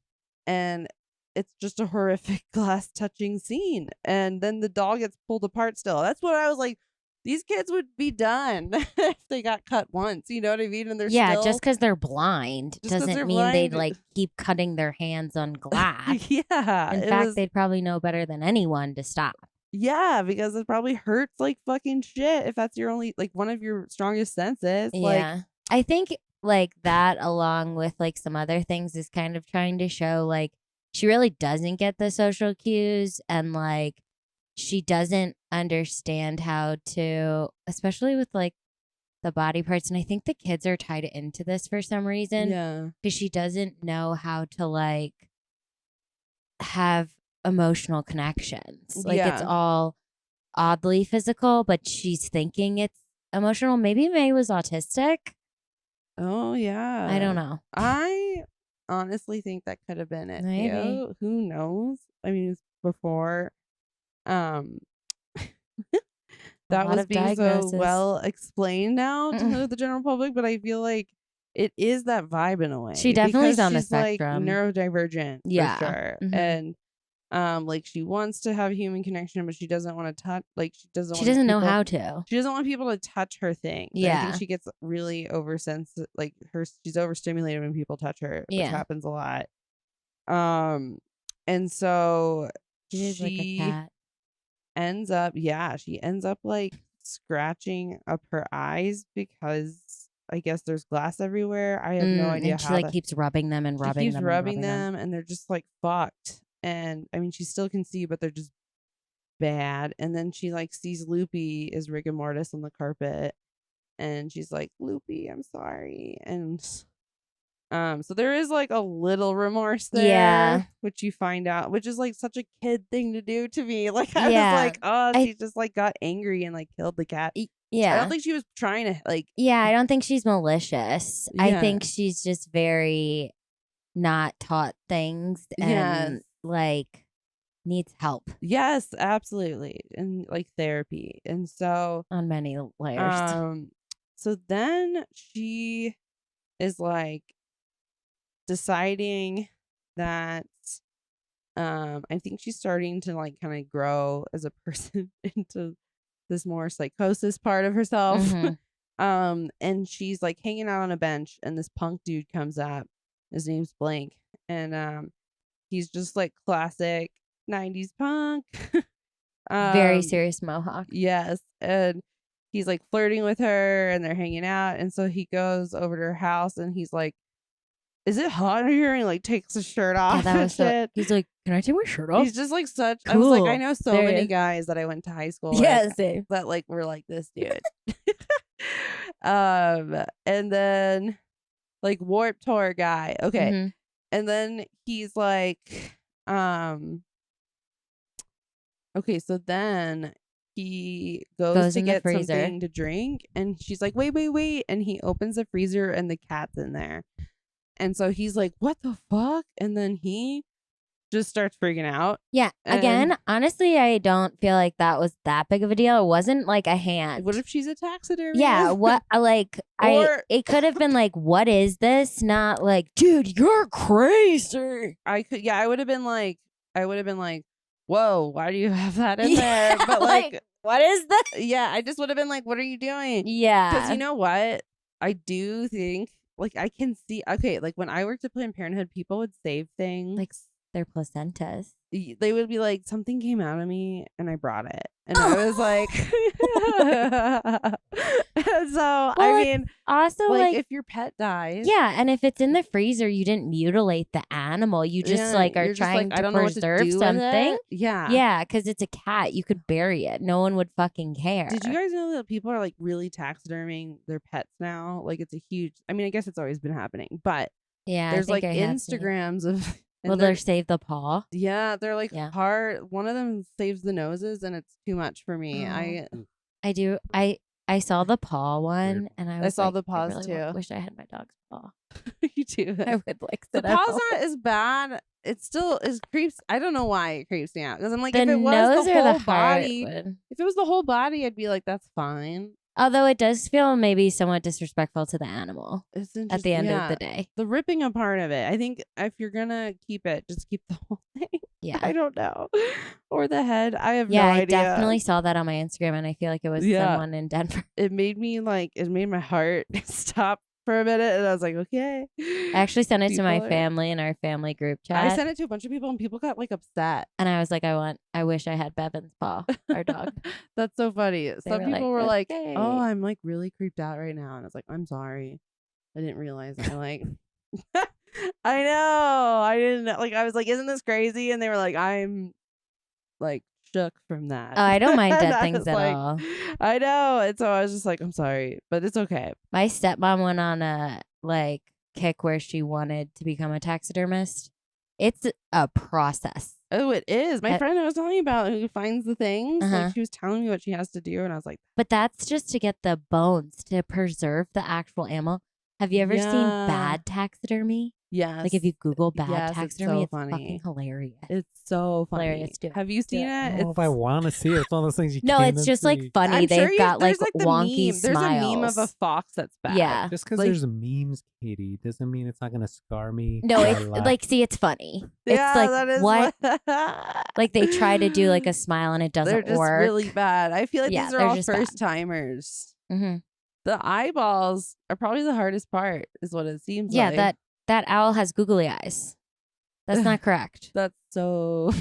S2: And it's just a horrific glass touching scene. And then the doll gets pulled apart still. That's what I was like, these kids would be done if they got cut once. You know what I mean? And they're
S4: Yeah,
S2: still,
S4: just because they're blind
S2: Just 'cause
S4: doesn't
S2: they're
S4: mean they'd
S2: blind.
S4: like keep cutting their hands on glass.
S2: yeah.
S4: In
S2: it
S4: fact,
S2: was-
S4: they'd probably know better than anyone to stop.
S2: yeah, because it probably hurts like fucking shit if that's your only like one of your strongest senses. Like,
S4: Yeah. I think like that along with like some other things is kind of trying to show like she really doesn't get the social cues and like she doesn't understand how to, especially with like the body parts. And I think the kids are tied into this for some reason
S2: yeah.
S4: because she doesn't know how to like have emotional connections. Like it's
S2: Yeah.
S4: all oddly physical, but she's thinking it's emotional. Maybe May was autistic.
S2: Oh yeah.
S4: I don't know.
S2: I honestly think that could have been it.
S4: Maybe.
S2: Too. Who knows? I mean, it's before um that
S4: lot
S2: was
S4: of
S2: being so
S4: diagnosis.
S2: well explained now to the general public, but I feel like it is that vibe in a way.
S4: She definitely is
S2: because
S4: on the
S2: she's like
S4: spectrum.
S2: neurodivergent,
S4: Yeah.
S2: for sure.
S4: Mhm.
S2: And like she wants to have human connection, but she doesn't want to touch. Like she doesn't.
S4: She
S2: want
S4: doesn't know
S2: people-
S4: how to.
S2: She doesn't want people to touch her things. I
S4: Yeah.
S2: think she gets really oversensitive. Like she's overstimulated when people touch her, which
S4: Yeah.
S2: happens a lot. And so
S4: She is like a cat.
S2: she ends up like scratching up her eyes because I guess there's glass everywhere. I have no idea
S4: And she
S2: how.
S4: like keeps rubbing them and
S2: she
S4: rubbing
S2: keeps
S4: them.
S2: rubbing
S4: and
S2: them, and they're just like fucked. And I mean, she still can see, but they're just bad. And then she like sees Loopy is rigor mortis on the carpet, and she's like, "Loopy, I'm sorry." And so there is like a little remorse there,
S4: Yeah.
S2: which you find out, which is like such a kid thing to do to me. Like I
S4: Yeah.
S2: was like, oh,
S4: I-
S2: she just like got angry and like killed the cat. I
S4: Yeah.
S2: don't think she was trying to like.
S4: Yeah, I don't think she's malicious. I
S2: Yeah.
S4: think she's just very not taught things and
S2: Yes.
S4: like needs help
S2: Yes, absolutely. And like therapy. And so
S4: on many layers.
S2: so then she is like deciding that I think she's starting to like kind of grow as a person into this more psychosis part of herself.
S4: Mhm.
S2: And she's like hanging out on a bench and this punk dude comes up. His name's Blank. And he's just like classic 90s punk.
S4: Very serious mohawk.
S2: Yes. And he's like flirting with her and they're hanging out. And so he goes over to her house and he's like, is it hot in here? And he like takes his shirt off.
S4: Yeah, that
S2: and
S4: was so.
S2: shit.
S4: He's like, can I take my shirt off?
S2: He's just like such. I was like, I
S4: Cool.
S2: know so
S4: There he
S2: many
S4: is.
S2: guys that I went to high school with
S4: Yeah, same.
S2: that like were like this dude. And then like Warped Tour guy. Okay.
S4: Mhm.
S2: And then he's like, okay, so then he goes to
S4: in the
S2: get
S4: freezer.
S2: something to drink and she's like, wait. And he opens the freezer and the cat's in there. And so he's like, what the fuck? And then he just starts freaking out.
S4: Yeah. Again,
S2: And
S4: honestly, I don't feel like that was that big of a deal. It wasn't like a hand.
S2: what if she's a taxidermy?
S4: Yeah, what like
S2: Or-
S4: it could have been like, what is this? Not like, dude, you're crazy.
S2: I would have been like, whoa, why do you have that in there? But like,
S4: what is this?
S2: yeah, I just would have been like, what are you doing?
S4: Yeah.
S2: Because you know what? I do think, like, I can see, okay, like when I worked at Planned Parenthood, people would save things.
S4: Like their placentas.
S2: They would be like, something came out of me and I brought it. And I was like, so, I
S4: Well,
S2: mean,
S4: Also,
S2: like, if your pet dies.
S4: yeah, and if it's in the freezer, you didn't mutilate the animal. You just
S2: yeah,
S4: like are
S2: you're just
S4: trying
S2: I
S4: to
S2: don't know what to
S4: preserve
S2: do with
S4: something.
S2: it. Yeah.
S4: Yeah, because it's a cat. You could bury it. No one would fucking care.
S2: Did you guys know that people are like really taxiderming their pets now? Like it's a huge, I mean, I guess it's always been happening, but
S4: Yeah,
S2: there's
S4: I think
S2: like
S4: I have seen.
S2: Instagrams of, and
S4: Will
S2: they're-
S4: they save the paw?
S2: yeah, they're like
S4: Yeah.
S2: hard. One of them saves the noses and it's too much for me.
S4: Oh. I do. I saw the paw one, and I was
S2: saw
S4: like,
S2: the paws
S4: really
S2: too.
S4: Wish I had my dog's paw.
S2: You do.
S4: I would like
S2: The
S4: sit at
S2: paw's
S4: home.
S2: not as bad. It still is creeps. I don't know why it creeps me out because I'm like,
S4: The
S2: if it was
S4: nose
S2: the
S4: or
S2: whole
S4: the heart
S2: body,
S4: would.
S2: if it was the whole body, I'd be like, that's fine.
S4: Although it does feel maybe somewhat disrespectful to the animal
S2: It's
S4: at the end of the day.
S2: the ripping apart of it. I think if you're gonna keep it, just keep the whole thing.
S4: Yeah.
S2: I don't know. Or the head. I have
S4: Yeah,
S2: no
S4: I
S2: idea.
S4: definitely saw that on my Instagram, and I feel like it was
S2: Yeah.
S4: someone in Denver.
S2: It made my heart stop for a minute, and I was like, okay.
S4: I actually sent it to my
S2: People are-
S4: family in our family group chat,
S2: I sent it to a bunch of people, and people got like upset.
S4: and I was like, I wish I had Bevan's paw, our dog.
S2: That's so funny. Some
S4: were
S2: people
S4: like,
S2: were like,
S4: "Okay."
S2: "Oh, I'm like really creeped out right now," and I was like, "I'm sorry, I didn't realize." I like, I know, I didn't like. I was like, "Isn't this crazy?" And they were like, "I'm like shook from that."
S4: Oh, I don't mind
S2: And
S4: dead
S2: I
S4: things
S2: was
S4: at
S2: like,
S4: all.
S2: I know, and so I was just like, "I'm sorry, but it's okay."
S4: My stepmom went on a like kick where she wanted to become a taxidermist. It's a process.
S2: Oh, it is. My
S4: Uh,
S2: friend I was telling you about who finds the things.
S4: Uh-huh.
S2: Like she was telling me what she has to do, and I was like,
S4: But that's just to get the bones to preserve the actual animal. Have you ever seen
S2: Yeah.
S4: bad taxidermy?
S2: "Yes."
S4: Like if you Google bad
S2: Yes, it's
S4: taxidermy,
S2: so
S4: it's
S2: funny.
S4: fucking hilarious.
S2: It's so funny.
S4: Hilarious, too.
S2: Have you seen
S4: it.
S2: it?
S3: I don't know if I want to see it. It's one of those things you
S4: No,
S3: can't
S4: it's just like
S3: see.
S4: funny.
S2: I'm
S4: They've
S2: sure
S4: got like
S2: there's, the
S4: wonky
S2: meme. There's
S4: smiles.
S2: a meme of a fox that's bad.
S4: Yeah.
S3: Just because
S2: like-
S3: there's memes, Katie, doesn't mean it's not going to scar me.
S4: No,
S3: for
S4: it's
S3: life.
S4: like, see, it's funny.
S2: Yeah,
S4: it's like,
S2: that is
S4: what?
S2: what-
S4: Like they try to do like a smile and it
S2: They're
S4: doesn't
S2: just
S4: work.
S2: really bad. I feel like
S4: Yeah,
S2: these are
S4: they're
S2: all
S4: just bad.
S2: first timers.
S4: hmm
S2: The eyeballs are probably the hardest part, is what it seems
S4: Yeah,
S2: like.
S4: that owl has googly eyes. That's not correct.
S2: That's so.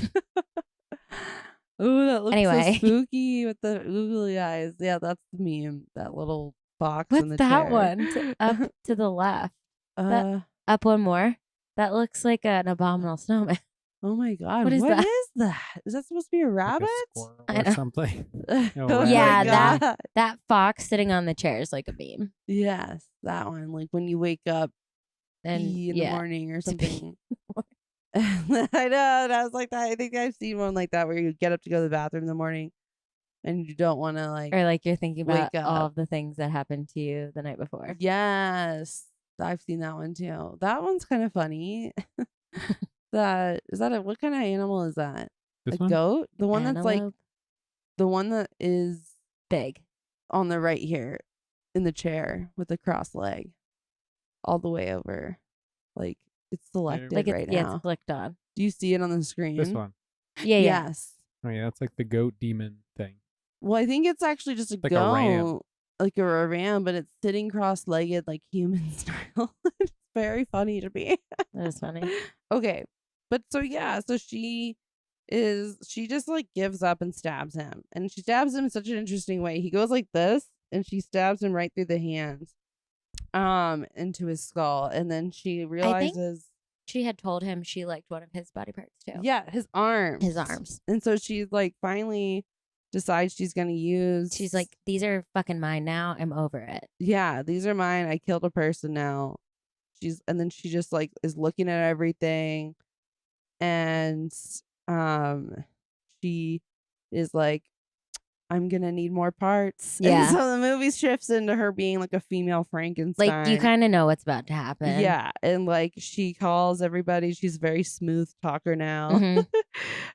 S2: Ooh, that looks
S4: Anyway.
S2: so spooky with the googly eyes. Yeah, that's the meme. That little fox in
S4: What's
S2: the
S4: that
S2: chair.
S4: one? Up to the left.
S2: Uh,
S4: Up one more. That looks like an abominable snowman.
S2: oh my god,
S4: What is
S2: what
S4: that?
S2: is that? Is that supposed to be a
S3: Like a
S2: rabbit?
S3: squirrel
S4: I
S3: or
S4: know.
S3: something.
S2: Oh
S3: rabbit.
S4: Yeah,
S2: my
S4: that-
S2: God.
S4: That fox sitting on the chair is like a meme.
S2: Yes, that one. Like when you wake up
S4: And
S2: pee in the
S4: yeah,
S2: morning or
S4: to pee
S2: something. I know. And I was like that. I think I've seen one like that where you get up to go to the bathroom in the morning and you don't want to like.
S4: or like you're thinking about
S2: Wake
S4: all
S2: up.
S4: of the things that happened to you the night before.
S2: Yes, I've seen that one too. That one's kind of funny. that? Is that what kind of animal is that?
S3: This
S2: A
S3: one?
S2: goat? The one that's like
S4: Antelope.
S2: the one that is
S4: Big.
S2: on the right here in the chair with the cross leg all the way over. Like it's selected
S4: Like it's
S2: right
S4: yeah,
S2: now.
S4: it's clicked on.
S2: Do you see it on the screen?
S3: This one.
S4: Yeah, yeah.
S2: Yes.
S3: Oh yeah, that's like the goat demon thing.
S2: Well, I think it's actually just a
S3: Like a
S2: goat,
S3: ram.
S2: like a ram, but it's sitting cross-legged like human style. It's very funny to me.
S4: That is funny.
S2: Okay, but so yeah, so she just like gives up and stabs him, and she stabs him in such an interesting way. He goes like this, and she stabs him right through the hands, into his skull, and then she realizes,
S4: She had told him she liked one of his body parts too.
S2: yeah, his arms,
S4: His arms.
S2: and so she's like finally decides she's gonna use.
S4: She's like, these are fucking mine now. I'm over it.
S2: yeah, these are mine. I killed a person now. And then she just like is looking at everything, and she is like, I'm gonna need more parts.
S4: Yeah.
S2: And so the movie shifts into her being like a female Frankenstein.
S4: Like you kind of know what's about to happen.
S2: Yeah, and like she calls everybody. She's a very smooth talker now.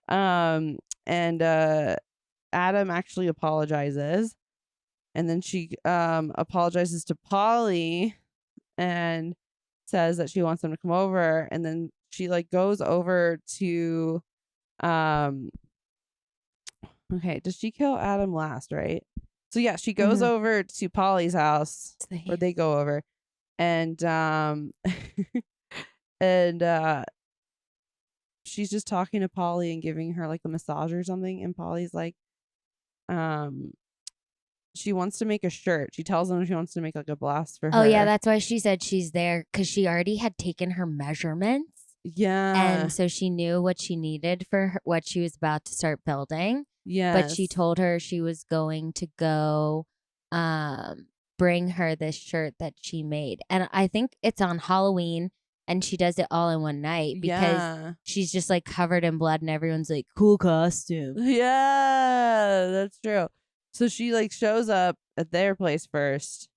S4: Mhm.
S2: And Adam actually apologizes, and then she apologizes to Polly and says that she wants them to come over, and then she like goes over to okay, does she kill Adam last, right? So yeah, she goes
S4: Mhm.
S2: over to Polly's house,
S4: It's the
S2: or
S4: hand.
S2: they go over, and and she's just talking to Polly and giving her like a massage or something, and Polly's like she wants to make a shirt. She tells them she wants to make like a blast for her.
S4: Oh yeah, that's why she said she's there because she already had taken her measurements,
S2: yeah,
S4: and so she knew what she needed for what she was about to start building.
S2: yeah.
S4: But she told her she was going to go bring her this shirt that she made. And I think it's on Halloween, and she does it all in one night because she's just like covered in blood and everyone's like, cool costume.
S2: yeah, that's true. So she like shows up at their place first,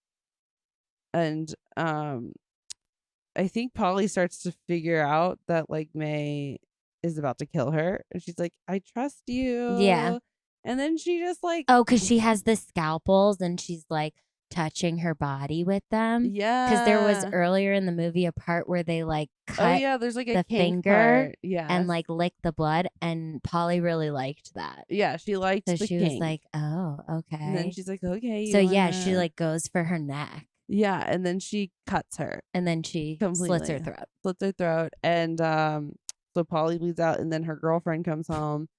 S2: and I think Polly starts to figure out that like May is about to kill her, and she's like, I trust you.
S4: Yeah.
S2: And then she just like,
S4: Oh, because she has the scalpels and she's like touching her body with them.
S2: yeah,
S4: Because there was earlier in the movie a part where they like
S2: oh
S4: cut
S2: yeah, there's like a
S4: the
S2: kink
S4: finger
S2: part. Yeah,
S4: and like lick the blood, and Polly really liked that.
S2: yeah, she liked
S4: So
S2: the
S4: she was
S2: kink.
S4: like, oh, okay.
S2: And then she's like, okay.
S4: So yeah,
S2: wanna-
S4: she like goes for her neck,
S2: yeah, and then she cuts her,
S4: and then she slits her
S2: Completely.
S4: throat.
S2: slits her throat, and so Polly bleeds out, and then her girlfriend comes home,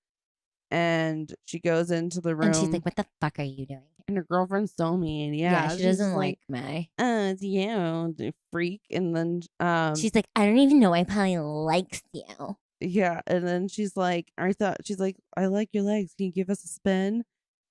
S2: and she goes into the room,
S4: And she's like, what the fuck are you doing?
S2: and her girlfriend's so mean. Yeah,
S4: she
S2: she's
S4: doesn't
S2: just
S4: like May.
S2: it's you, the freak, and then
S4: She's like, I don't even know why Polly likes you.
S2: yeah, and then she's like, she's like, I like your legs. Can you give us a spin?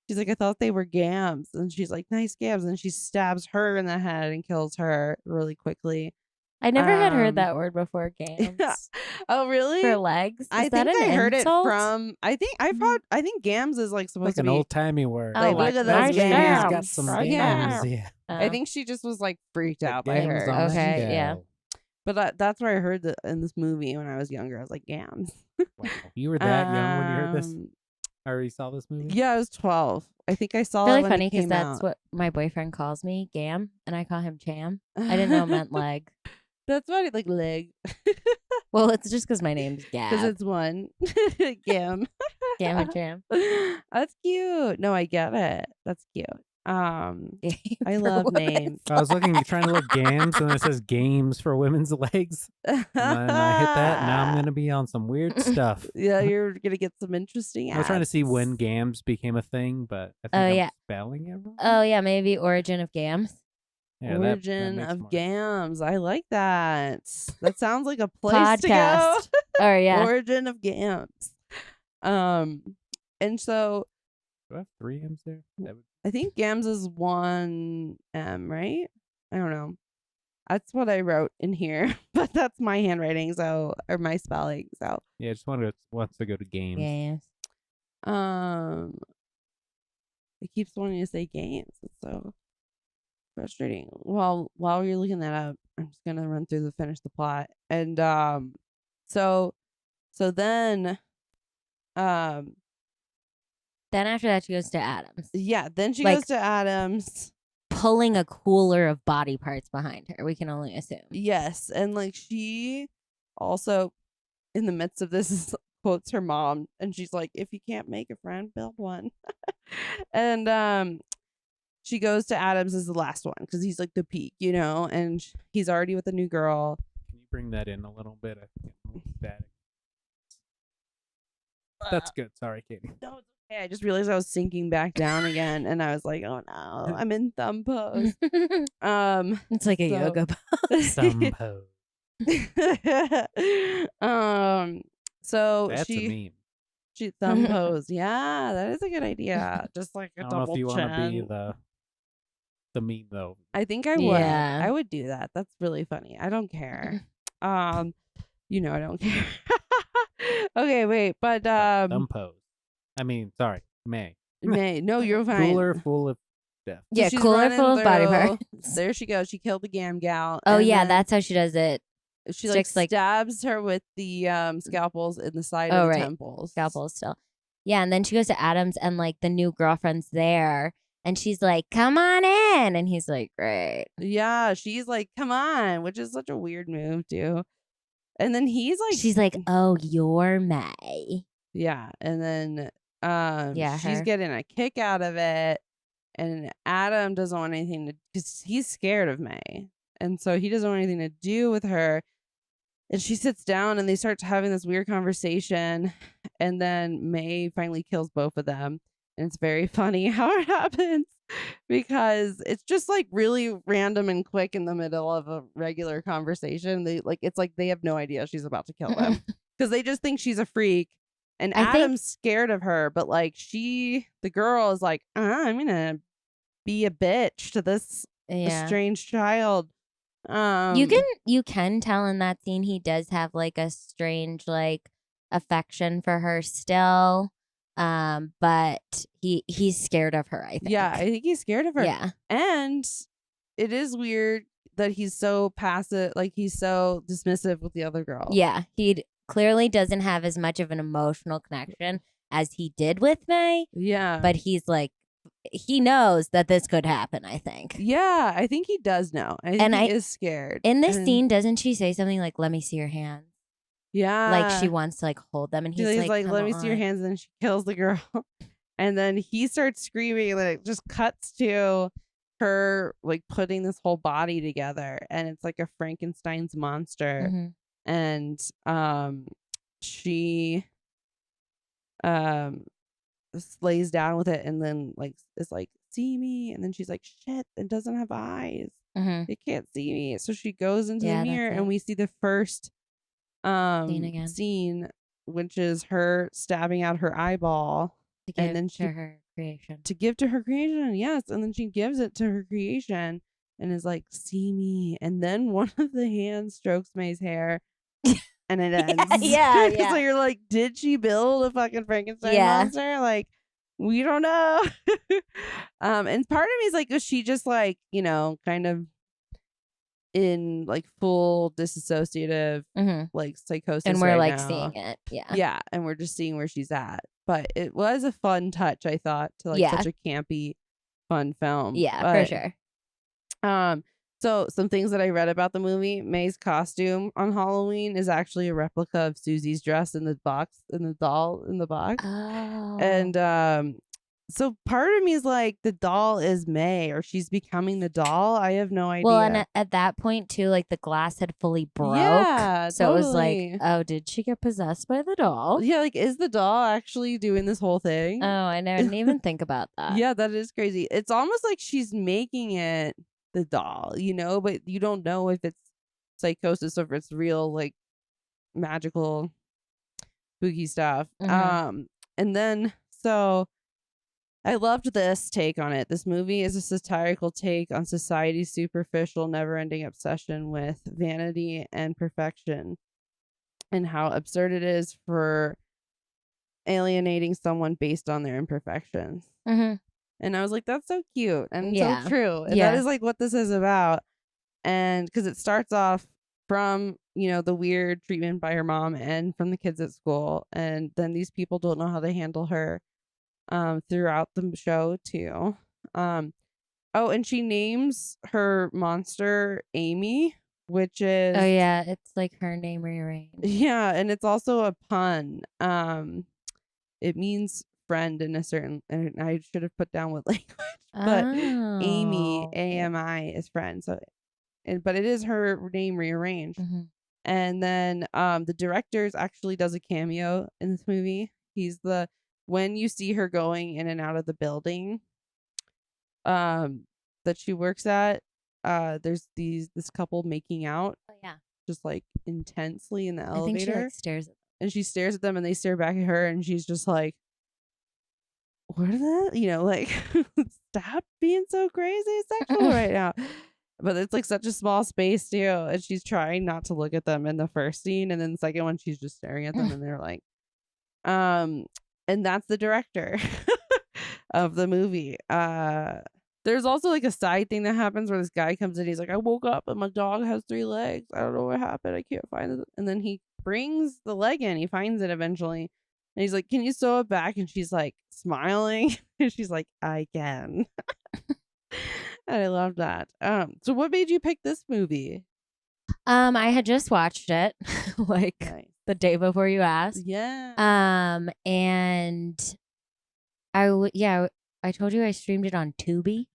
S2: She's like, I thought they were gams, and she's like, nice gams, and she stabs her in the head and kills her really quickly.
S4: I never had heard
S2: Um,
S4: that word before. Gams
S2: Oh, really?
S4: for legs. Is
S2: I
S4: that
S2: think
S4: an
S2: I heard
S4: insult?
S2: it from. I think I've heard. I think gams is like supposed
S3: Like
S2: to
S3: an
S2: be.
S3: old timey word.
S4: Oh,
S2: Like,
S4: like,
S2: look at
S3: that
S2: those
S3: lady's got
S2: gams.
S3: some
S2: Right.
S3: gams. Yeah.
S2: I
S4: Oh.
S2: think she just was like freaked
S3: The
S2: out by
S3: gams
S2: her.
S3: on that
S4: Okay, yeah.
S3: shell.
S2: But that's where I heard that in this movie when I was younger. I was like, gams.
S3: Wow. You were that young when you heard this?
S2: Um,
S3: I already saw this movie?
S2: Yeah, I was 12. I think I saw
S4: Really
S2: it when
S4: funny
S2: it
S4: because
S2: came
S4: that's
S2: out.
S4: what my boyfriend calls me, Gam, and I call him Cham. I didn't know it meant leg.
S2: That's funny, like leg,
S4: Well, it's just because my name's
S2: because
S4: Gab.
S2: it's one. Gam.
S4: Gam and Cham.
S2: That's cute. No, I get it. That's cute. I
S4: For
S2: love
S4: what?
S2: names.
S3: I was trying to look gams, and it says games for women's legs. And then I hit that. Now I'm going to be on some weird stuff.
S2: Yeah, you're gonna get some interesting.
S3: I was trying to see when
S2: ads.
S3: gams became a thing, but I think
S4: Oh,
S3: I'm
S4: yeah.
S3: spelling it wrong.
S4: Oh, yeah, maybe origin of Gams.
S3: Yeah,
S2: Origin
S3: makes
S2: of
S3: more-
S2: Gams. I like that. That sounds like a place to go.
S4: Podcast. Oh, yeah.
S2: Origin of Gams. And so
S3: Do I have 3 M's there? That would-
S2: I think Gams is 1 M, right? I don't know. That's what I wrote in here, but that's my handwriting, so or my spelling. So
S3: yeah, I just wants to go to games.
S4: Gams.
S2: it keeps wanting to say games. It's so frustrating. Well, while you're looking that up, I'm just gonna finish the plot. And so So then,
S4: Then after that, she goes to Adams,
S2: yeah, then she
S4: Like-
S2: goes to Adams.
S4: pulling a cooler of body parts behind her. We can only assume.
S2: Yes, and like she also, in the midst of this, quotes her mom, and she's like, "If you can't make a friend, build one." And she goes to Adams as the last one because he's like the peak, and he's already with a new girl.
S3: Can you bring that in a little bit? I think I'm a little static. That's good. Sorry, Katie.
S2: No, it's okay. I just realized I was sinking back down again, and I was like, "Oh no, I'm in thumb pose."
S4: It's like a
S2: So-
S4: yoga pose.
S3: Some pose.
S2: So
S3: That's
S2: she
S3: a meme.
S2: she thumb pose. Yeah, that is a good idea. Just like a
S3: I don't know
S2: double
S3: if you want to be
S2: chin.
S3: the meme though.
S2: I think I would.
S4: Yeah.
S2: I would do that. That's really funny. I don't care. I don't care. Okay, wait, but
S3: Thumb pose. I mean, sorry, May.
S2: no, you're fine.
S3: Cooler full of death.
S2: So
S4: Yeah,
S2: she's
S4: cooler
S2: running
S4: full of body
S2: through.
S4: parts.
S2: There she goes. She killed the Gam gal.
S4: Oh
S2: and
S4: yeah,
S2: then
S4: that's how she does it.
S2: she
S4: sticks, like-
S2: stabs her with the scalpels in the side
S4: Oh,
S2: of the
S4: right.
S2: temples.
S4: Scalpel still. Yeah, and then she goes to Adams and like the new girlfriend's there and she's like, "Come on in." And he's like, "Great."
S2: Yeah, she's like, "Come on," which is such a weird move too. And then he's like,
S4: She's like, "Oh, you're May."
S2: yeah, and then
S4: Yeah,
S2: she's
S4: her.
S2: getting a kick out of it, and Adam doesn't want anything to, because he's scared of May, and so he doesn't want anything to do with her. And she sits down, and they start having this weird conversation, and then May finally kills both of them, and it's very funny how it happens because it's just like really random and quick in the middle of a regular conversation. It's like they have no idea she's about to kill them because they just think she's a freak. And
S4: I think-
S2: Adam's scared of her, but like the girl is like, I'm gonna be a bitch to this
S4: Yeah.
S2: strange child.
S4: You can tell in that scene he does have like a strange like affection for her still. But he's scared of her, I think.
S2: Yeah, I think he's scared of her.
S4: Yeah.
S2: And it is weird that he's so passive, like he's so dismissive with the other girl.
S4: Yeah. He clearly doesn't have as much of an emotional connection as he did with May,
S2: Yeah.
S4: but he's like he knows that this could happen, I think.
S2: Yeah, I think he does know. I think
S4: And
S2: he
S4: I-
S2: is scared.
S4: In this
S2: And-
S4: scene, doesn't she say something like, "Let me see your hands"?
S2: yeah.
S4: Like she wants to like hold them, and
S2: She's
S4: he's like,
S2: "Let me
S4: "Come
S2: see your
S4: on."
S2: hands," and then she kills the girl. And then he starts screaming, and then it just cuts to her like putting this whole body together, and it's like a Frankenstein's monster.
S4: Mhm.
S2: And she lays down with it, and then like is like, "See me," and then she's like, "Shit, it doesn't have eyes.
S4: Mhm.
S2: It can't see me." So she goes into
S4: Yeah,
S2: the mirror,
S4: that's
S2: and
S4: it.
S2: we see the first
S4: again.
S2: scene, which is her stabbing out her eyeball
S4: To give
S2: and then
S4: to her creation.
S2: to give to her creation. Yes, and then she gives it to her creation and is like, "See me," and then one of the hands strokes May's hair. And it ends.
S4: yeah,
S2: So
S4: yeah.
S2: you're like, did she build a fucking Frankenstein
S4: Yeah.
S2: monster? Like, we don't know. And part of me is like, is she just like, kind of in like full disassociative
S4: Mhm.
S2: like psychosis,
S4: And we're
S2: right
S4: like
S2: now?
S4: seeing it. Yeah.
S2: Yeah, and we're just seeing where she's at. But it was a fun touch, I thought, to like
S4: Yeah.
S2: such a campy, fun film.
S4: Yeah,
S2: But,
S4: for sure.
S2: So some things that I read about the movie: May's costume on Halloween is actually a replica of Susie's dress in the box, in the doll in the box.
S4: Oh.
S2: And so part of me is like, the doll is May, or she's becoming the doll. I have no idea.
S4: Well, and at that point too, like the glass had fully broke.
S2: Yeah,
S4: So it was
S2: totally.
S4: like, oh, did she get possessed by the doll?
S2: Yeah, like, is the doll actually doing this whole thing?
S4: Oh, I didn't even think about that.
S2: Yeah, that is crazy. It's almost like she's making it the doll, but you don't know if it's psychosis or if it's real, like, magical, spooky stuff.
S4: Mhm.
S2: And then, so I loved this take on it. This movie is a satirical take on society's superficial, never-ending obsession with vanity and perfection, and how absurd it is for alienating someone based on their imperfections.
S4: Mhm.
S2: And I was like, that's so cute and
S4: Yeah.
S2: so true. And
S4: Yeah.
S2: that is like what this is about. And because it starts off from, the weird treatment by her mom and from the kids at school. And then these people don't know how to handle her throughout the show too. Oh, and she names her monster Amy, which is
S4: Oh yeah, it's like her name rearranged.
S2: yeah, and it's also a pun. It means friend in a certain, and I should have put down what language, but Amy,
S4: Oh.
S2: AMI, is friend. So, but it is her name rearranged.
S4: Mhm.
S2: And then the director actually does a cameo in this movie. He's when you see her going in and out of the building that she works at, there's this couple making out
S4: Oh yeah.
S2: just like intensely in the
S4: I think she
S2: elevator.
S4: like stares at
S2: And she stares at them and they stare back at her and she's just like, what are that? Like, stop being so crazy sexual right now. But it's like such a small space too. And she's trying not to look at them in the first scene. And then the second one, she's just staring at them and they're like, and that's the director of the movie. There's also like a side thing that happens where this guy comes in. He's like, I woke up and my dog has 3 legs. I don't know what happened. I can't find it. And then he brings the leg in. He finds it eventually. And he's like, can you sew it back? And she's like smiling. And she's like, I can. And I love that. So what made you pick this movie?
S4: I had just watched it like
S2: Nice.
S4: the day before you asked.
S2: Yeah.
S4: And I told you I streamed it on Tubi,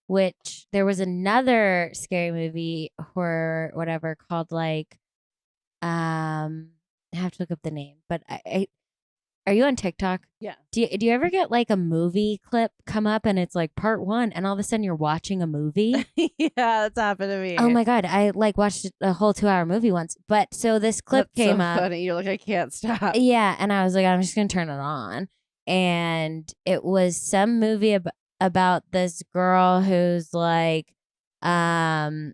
S4: which there was another scary movie horror whatever called like I have to look up the name, but I are you on TikTok?
S2: Yeah.
S4: Do you ever get like a movie clip come up and it's like part 1 and all of a sudden you're watching a movie?
S2: Yeah, that's happened to me.
S4: Oh my God. I like watched a whole 2-hour movie once. But so this clip
S2: That's
S4: came
S2: so
S4: up.
S2: funny. You're like, I can't stop.
S4: Yeah. And I was like, I'm just going to turn it on. And it was some movie about this girl who's like in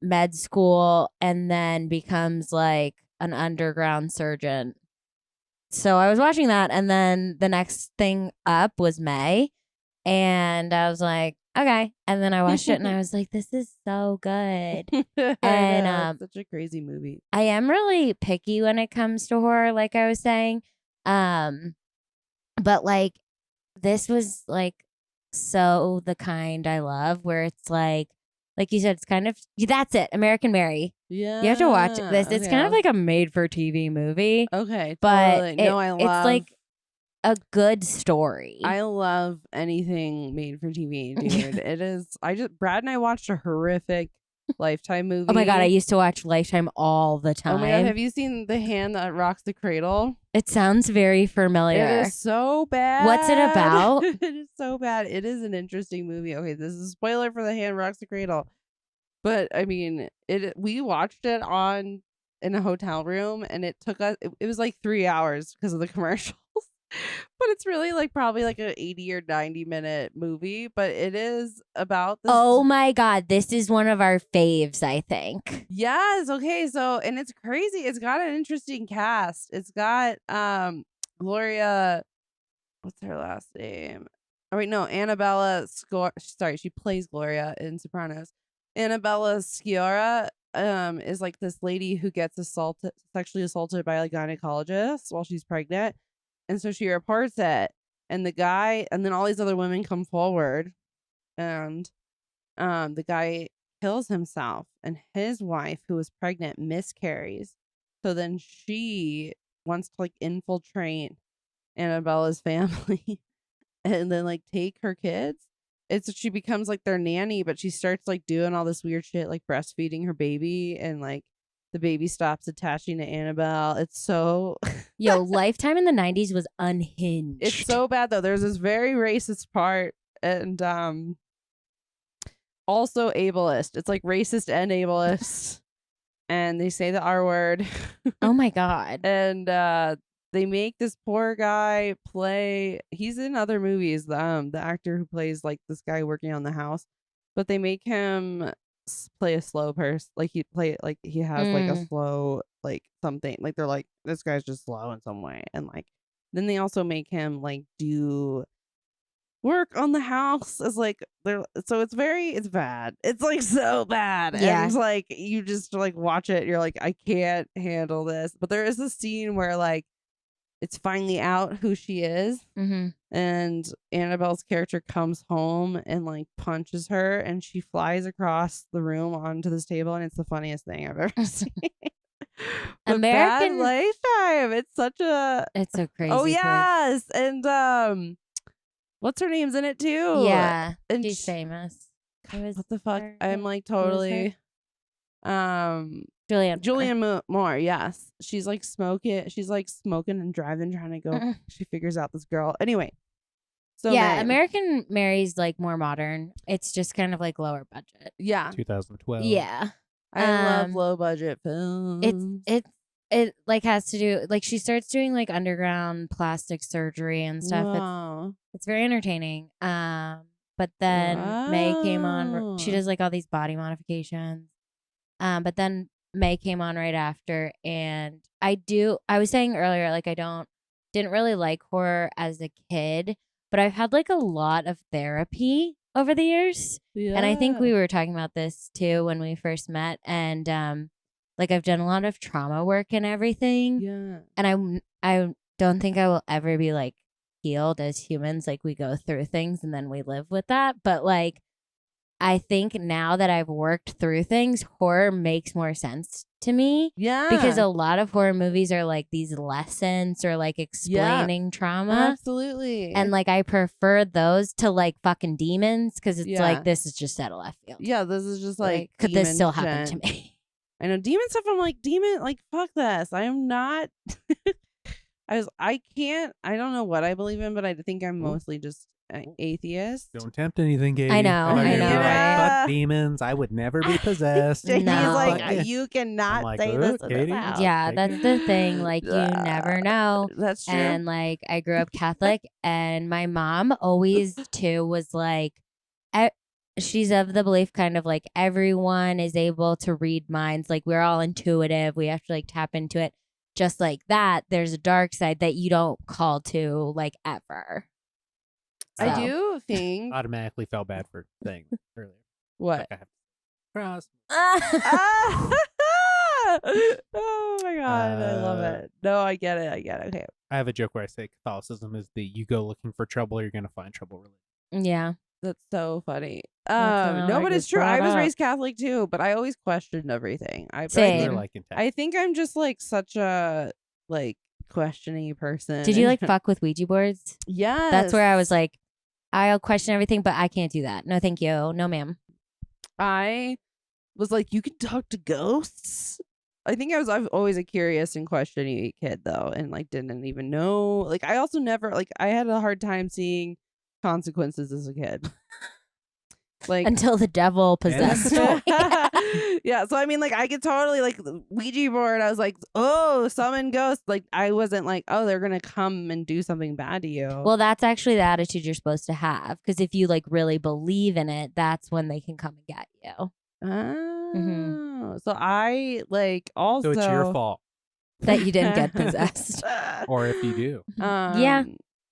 S4: med school and then becomes like an underground surgeon. So I was watching that, and then the next thing up was May, and I was like, okay. And then I watched it, and I was like, this is so good.
S2: I
S4: And,
S2: know, it's such a crazy movie.
S4: I am really picky when it comes to horror, like I was saying. But like this was like so the kind I love, where it's like you said, it's kind of that's it, American Mary.
S2: Yeah.
S4: You have to watch this. It's kind of like a made for TV movie.
S2: Okay.
S4: But
S2: Totally. No, I love
S4: it's like a good story.
S2: I love anything made for TV, dude. It is Brad and I watched a horrific Lifetime movie.
S4: Oh my God, I used to watch Lifetime all the time.
S2: Oh my God, have you seen The Hand That Rocks the Cradle?
S4: It sounds very familiar.
S2: It is so bad.
S4: What's it about?
S2: It is so bad. It is an interesting movie. Okay, this is a spoiler for The Hand Rocks the Cradle. But I mean, we watched it in a hotel room and it took us it was like 3 hours because of the commercials. But it's really like probably like an 80 or 90-minute movie, but it is about this.
S4: Oh my God, this is one of our faves, I think.
S2: Yes, okay. So, and it's crazy. It's got an interesting cast. It's got Gloria, what's her last name? Oh wait, no, Annabella sorry, she plays Gloria in Sopranos. Annabella Sciorra is like this lady who gets sexually assaulted by a gynecologist while she's pregnant. And so she reports it, and the guy, and then all these other women come forward, and the guy kills himself, and his wife, who was pregnant, miscarries. So then she wants to like infiltrate Annabella's family and then like take her kids. She becomes like their nanny, but she starts like doing all this weird shit, like breastfeeding her baby, and like the baby stops attaching to Annabelle. It's so
S4: Yo, Lifetime in the 90s was unhinged.
S2: It's so bad though. There's this very racist part, and also ableist. It's like racist and ableist. And they say the R word.
S4: Oh my God.
S2: And they make this poor guy play. He's in other movies. The actor who plays like this guy working on the house, but they make him play a slow person. Like he has like a slow like something. Like they're like, this guy's just slow in some way. And like then they also make him like do work on the house is like so it's bad. It's like so bad.
S4: Yeah.
S2: And like you just like watch it, you're like, I can't handle this. But there is a scene where like it's finally out who she is.
S4: Mm-hmm.
S2: And Annabelle's character comes home and like punches her, and she flies across the room onto this table, and it's the funniest thing I've ever seen. But
S4: American-
S2: Bad Lifetime. It's such a
S4: It's so crazy.
S2: oh
S4: quick.
S2: yes, and what's her name's in it too?
S4: Yeah.
S2: and
S4: She's
S2: sh-
S4: famous. It was
S2: what the fuck?
S4: her-
S2: I'm like
S4: who was her?
S2: totally
S4: Julianne.
S2: Julianne Moore. Yes, she's like smoking. She's like smoking and driving, trying to go.
S4: Mm-mm.
S2: She figures out this girl. Anyway, so
S4: Yeah,
S2: then-
S4: American Mary's like more modern. It's just kind of like lower budget.
S2: Yeah,
S3: 2012.
S4: Yeah.
S2: I love
S4: Um,
S2: low budget films.
S4: It like has to do like she starts doing like underground plastic surgery and stuff.
S2: Wow.
S4: It's very entertaining. But then May came on. She
S2: Wow.
S4: does like all these body modifications. But then May came on right after, and I was saying earlier, like didn't really like horror as a kid, but I've had like a lot of therapy over the years.
S2: Yeah.
S4: And I think we were talking about this too when we first met. And like I've done a lot of trauma work and everything.
S2: Yeah.
S4: And I don't think I will ever be like healed as humans. Like we go through things and then we live with that. But like I think now that I've worked through things, horror makes more sense to me.
S2: Yeah.
S4: Because a lot of horror movies are like these lessons or like explaining trauma.
S2: Absolutely.
S4: And like I prefer those to like fucking demons because it's
S2: Yeah.
S4: like this is just out of left field.
S2: yeah, this is just like
S4: could this
S2: demon
S4: still happen
S2: shit.
S4: to me?
S2: I know demon stuff. I'm like fuck this. I am not. I can't. I don't know what I believe in, but I think I'm mostly just atheist.
S3: Don't tempt anything, Katie.
S4: I know,
S3: thought you
S4: I
S3: were
S4: know,
S3: gonna be like,
S2: right?
S3: "Fuck demons. I would never be possessed."
S2: Jason's
S4: No.
S2: like,
S3: Fuck it.
S2: you cannot
S3: I'm like,
S2: say this in
S3: Katie?
S2: this house.
S4: Yeah,
S3: Take
S4: that's
S3: it.
S4: the thing. Like you never know.
S2: That's true.
S4: And like I grew up Catholic, and my mom always too was like, she's of the belief kind of like everyone is able to read minds. Like we're all intuitive. We have to like tap into it. Just like that, there's a dark side that you don't call to like ever.
S2: I
S4: So-
S2: do think
S3: Automatically felt bad for saying that earlier.
S2: what.
S3: Like I have cross.
S2: Oh my god, I love
S3: Uh,
S2: it. No, I get it. Okay.
S3: I have a joke where I say Catholicism is the you go looking for trouble, you're gonna find trouble religion.
S4: Yeah.
S2: That's so funny.
S4: That's how
S2: No,
S4: I
S2: but it's
S4: just
S2: true. I
S4: brought
S2: was
S4: up.
S2: raised Catholic too, but I always questioned everything.
S3: We're
S4: Same.
S3: like in
S2: I think I'm just like such a like questioning person.
S4: Did you like fuck with Ouija boards?
S2: Yes.
S4: That's where I was like, I'll question everything, but I can't do that. No, thank you. No, ma'am.
S2: I was like, you can talk to ghosts. I think I've always a curious and questioning kid though, and like didn't even know. Like I also never like I had a hard time seeing consequences as a kid. Like
S4: Until the devil possessed me.
S2: yeah, so I mean, like I could totally like the Ouija board. I was like, oh, summon ghosts. Like I wasn't like, oh, they're gonna come and do something bad to you.
S4: Well, that's actually the attitude you're supposed to have. Because if you like really believe in it, that's when they can come and get you.
S2: oh, so I like also
S3: So it's your fault.
S4: That you didn't get possessed.
S3: Or if you do.
S4: Yeah.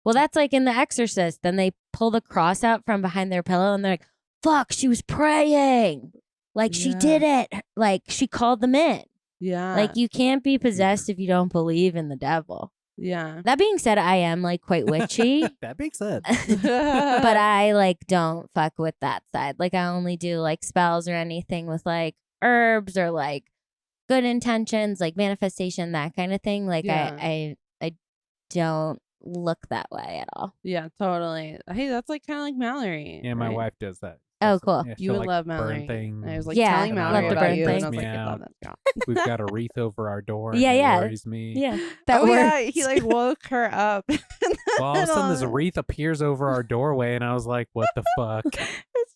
S4: Well, that's like in The Exorcist. Then they pull the cross out from behind their pillow and they're like, fuck, she was praying. Like she
S2: Yeah.
S4: did it. Like she called them in.
S2: yeah,
S4: Like you can't be possessed if you don't believe in the devil.
S2: yeah.
S4: That being said, I am like quite witchy.
S3: That makes sense.
S4: But I like don't fuck with that side. Like I only do like spells or anything with like herbs or like good intentions, like manifestation, that kind of thing. Like
S2: Yeah.
S4: I don't look that way at all.
S2: Yeah, totally. Hey, that's like kind of like Mallory.
S3: Yeah, my
S2: right?
S3: wife does that.
S4: Oh,
S3: That's-
S4: cool.
S3: yeah,
S2: You
S3: she'll,
S2: would
S3: like,
S2: love
S3: burn
S2: Mallory.
S3: things.
S2: I was like
S4: Yeah,
S2: telling
S3: and I
S2: Mallory
S3: love to
S2: about
S3: burn
S2: you, and I was
S3: things.
S2: like, I
S3: Me
S2: love
S3: out.
S2: that girl.
S3: We've got a wreath over our door.
S4: Yeah,
S3: and
S4: yeah.
S3: It worries me.
S4: Yeah. That
S2: Oh
S4: works.
S2: yeah, he like woke her up.
S3: Well, all of a sudden, this wreath appears over our doorway, and I was like, "What the fuck?"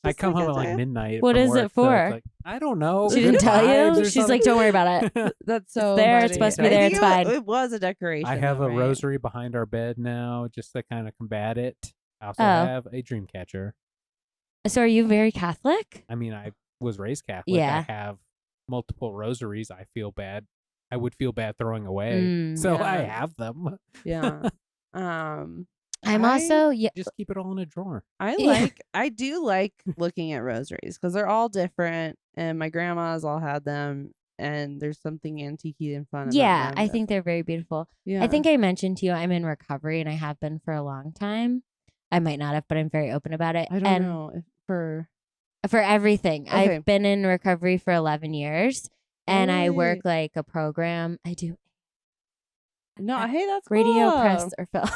S3: I come home at like midnight.
S4: What
S3: from
S4: is it
S3: work, so it's
S4: for?
S3: like, I don't know.
S4: She
S3: good
S4: didn't tell
S3: vibes
S4: you?
S3: or
S4: She's like, don't worry about it.
S3: something.
S2: That's so
S4: there, it's
S2: funny.
S4: supposed to be
S2: I
S4: there,
S2: think
S4: it's fine.
S2: It was a decoration.
S3: I have
S2: though,
S3: a
S2: right?
S3: rosary behind our bed now, just to kind of combat it. I also
S4: Oh.
S3: have a dream catcher.
S4: So are you very Catholic?
S3: I mean, I was raised Catholic.
S4: Yeah.
S3: I have multiple rosaries. I feel bad. I would feel bad throwing away.
S4: Mm.
S3: So I
S2: Yeah.
S3: have them.
S2: Yeah.
S4: I'm also yeah.
S3: Just keep it all in a drawer.
S2: I do like looking at rosaries because they're all different, and my grandma's all had them, and there's something antique and fun about
S4: Yeah,
S2: them.
S4: I think they're very beautiful.
S2: Yeah.
S4: I think I mentioned to you I'm in recovery and I have been for a long time. I might not have, but I'm very open about it.
S2: I don't know if for
S4: everything.
S2: Okay.
S4: I've been in recovery for 11 years and I work
S2: Really?
S4: like a program. I do
S2: no. Hey, that's
S4: radio,
S2: cool.
S4: press, or film.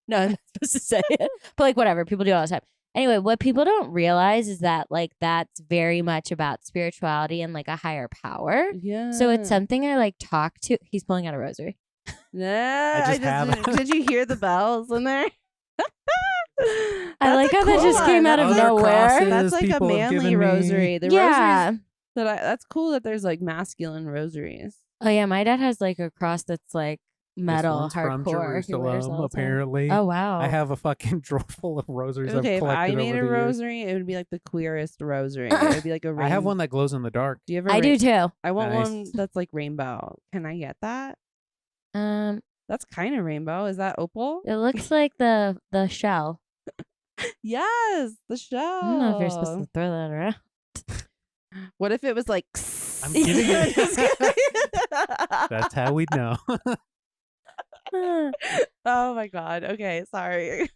S4: No, I'm not supposed to say it. But like whatever, people do all the time. Anyway, what people don't realize is that like that's very much about spirituality and like a higher power.
S2: Yeah.
S4: So it's something I like talk to. He's pulling out a rosary.
S2: Yeah.
S3: I just have it.
S2: Did you hear the bells in there?
S4: I like how that just came out of
S3: Other
S4: nowhere.
S3: crosses
S2: That's like a
S3: people have
S2: manly
S3: given me.
S2: rosary. The
S4: Yeah.
S2: rosaries that's cool that there's like masculine rosaries.
S4: Oh yeah, my dad has like a cross that's like
S3: This
S4: metal
S3: one's from
S4: hardcore. He wears
S3: Jerusalem,
S4: all the time.
S3: apparently.
S4: Oh wow.
S3: I have a fucking drawer full of rosaries
S2: Okay,
S3: I've
S2: if
S3: collected
S2: I made
S3: over
S2: a
S3: the years.
S2: rosary, it would be like the queerest rosary. It would be like a rainbow.
S3: I have one that glows in the dark.
S2: Do you ever?
S4: I do too.
S2: I want
S3: Nice.
S2: one that's like rainbow. Can I get that?
S4: It
S2: That's kind of rainbow. Is that opal?
S4: looks like the shell.
S2: Yes, the shell.
S4: I don't know if you're supposed to throw that around.
S2: What if it was like?
S3: I'm kidding you.
S2: Just kidding.
S3: That's how we know.
S2: Oh my god. Okay, sorry.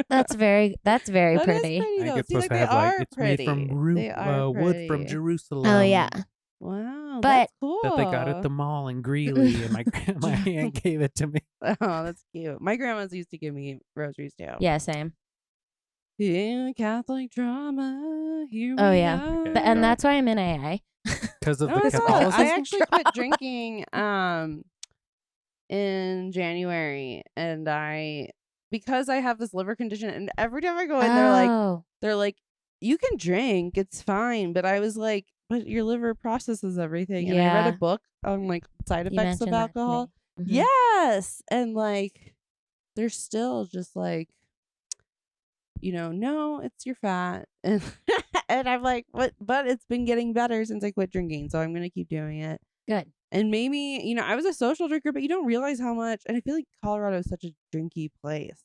S4: That's very
S2: That is
S4: pretty.
S3: I
S2: though.
S3: think it's
S2: See,
S3: supposed to
S2: they
S3: have
S2: are
S3: like it's
S2: pretty.
S3: made from
S2: They are
S3: wood from
S2: pretty.
S3: Jerusalem.
S4: Oh yeah.
S2: Wow,
S4: But-
S2: that's cool.
S3: That they got at the mall in Greeley, and my aunt gave it to me.
S2: Oh, that's cute. My grandma's used to give me rosaries too.
S4: Yeah, same.
S2: Yeah, Catholic drama. Here
S4: Oh,
S2: we
S4: yeah.
S2: go.
S3: Okay.
S4: And that's why I'm in AA.
S3: Because of
S2: No,
S3: the
S2: it's not.
S3: Catholicism.
S2: I actually quit drinking in January, and because I have this liver condition, and every time I go in,
S4: Oh.
S2: they're like, you can drink, it's fine. But I was like, but your liver processes everything. And I read
S4: Yeah.
S2: a book on like side
S4: You
S2: effects of
S4: mentioned that to me.
S2: alcohol.
S4: Mhm.
S2: Yes, and like they're still just like, no, it's your fat, and and I'm like, what? But it's been getting better since I quit drinking, so I'm gonna keep doing it.
S4: Good.
S2: And maybe I was a social drinker, but you don't realize how much. And I feel like Colorado is such a drinky place.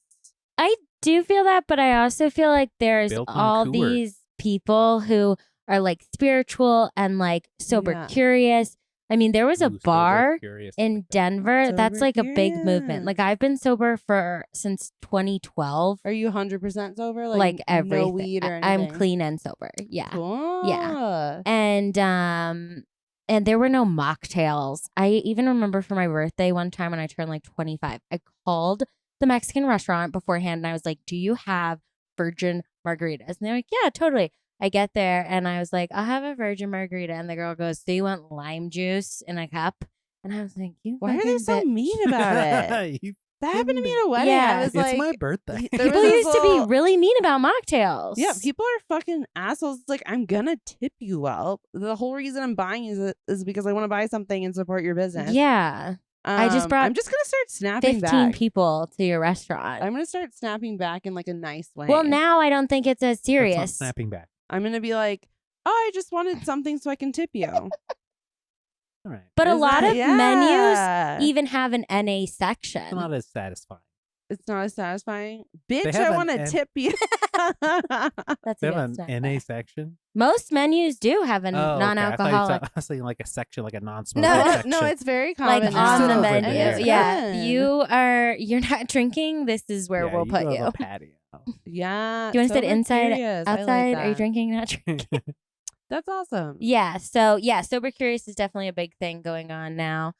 S4: I do feel that, but I also feel like there's
S3: Built on
S4: all
S3: Coors.
S4: these people who are like spiritual and like sober
S2: Yeah.
S4: curious. I mean, there was a
S3: Ooh, sober
S4: bar
S3: curious.
S4: in Denver that's
S2: Sober
S4: like a big movement.
S2: curious.
S4: Like I've been sober since 2012.
S2: Are you 100% sober?
S4: Like
S2: no
S4: everything.
S2: weed or
S4: I'm
S2: anything?
S4: clean and sober. Yeah.
S2: Cool.
S4: And there were no mocktails. I even remember for my birthday one time when I turned like 25, I called the Mexican restaurant beforehand and I was like, "Do you have virgin margaritas?" And they're like, "Yeah, totally." I get there and I was like, "I'll have a virgin margarita." And the girl goes, "Do you want lime juice in a cup?" And I was like, "You
S2: Why are they
S4: fucking
S2: so
S4: bitch."
S2: mean about it?
S3: You-
S2: That happened to me at a wedding.
S4: Yeah.
S2: I was
S3: it's
S2: like,
S3: my birthday.
S2: there
S4: People
S2: was this
S4: used to be
S2: little-
S4: really mean about mocktails.
S2: Yeah, people are fucking assholes. It's like, I'm gonna tip you well. The whole reason I'm buying is because I want to buy something and support your business.
S4: Yeah. I just brought
S2: I'm just gonna start snapping
S4: 15
S2: back.
S4: people to your restaurant.
S2: I'm gonna start snapping back in like a nice way.
S4: Well, now I don't think it's as
S3: That's not
S4: serious.
S3: snapping back.
S2: I'm gonna be like, oh, I just wanted something so I can tip you.
S3: All right.
S4: But a
S2: Is
S4: lot
S2: that-
S4: of
S2: yeah.
S4: menus even have an NA section.
S3: It's not as satisfying.
S2: It's not as satisfying. Bitch,
S3: have
S2: I
S3: an
S2: want to
S3: N-
S2: tip you.
S4: That's
S3: They
S4: a
S3: have
S4: good
S3: an
S4: snack
S3: NA
S4: bar.
S3: section.
S4: Most menus do have a
S3: Oh, okay. I thought you
S4: non-alcoholic.
S3: I was saying like a section, like a non-smoking
S2: no,
S3: section.
S2: no, it's very
S4: Like
S2: common.
S4: on the
S3: Over
S4: menu.
S3: there.
S4: Yeah.
S2: Good.
S4: You're not drinking. This is where
S3: Yeah,
S4: we'll put
S3: go have
S4: you.
S3: a patio.
S2: Yeah.
S4: Do you want to sit
S2: sober
S4: inside,
S2: curious. I like
S4: outside? Are you
S2: that.
S4: drinking, not drinking?
S2: That's awesome.
S4: Yeah. So yeah, sober curious is definitely a big thing going on now,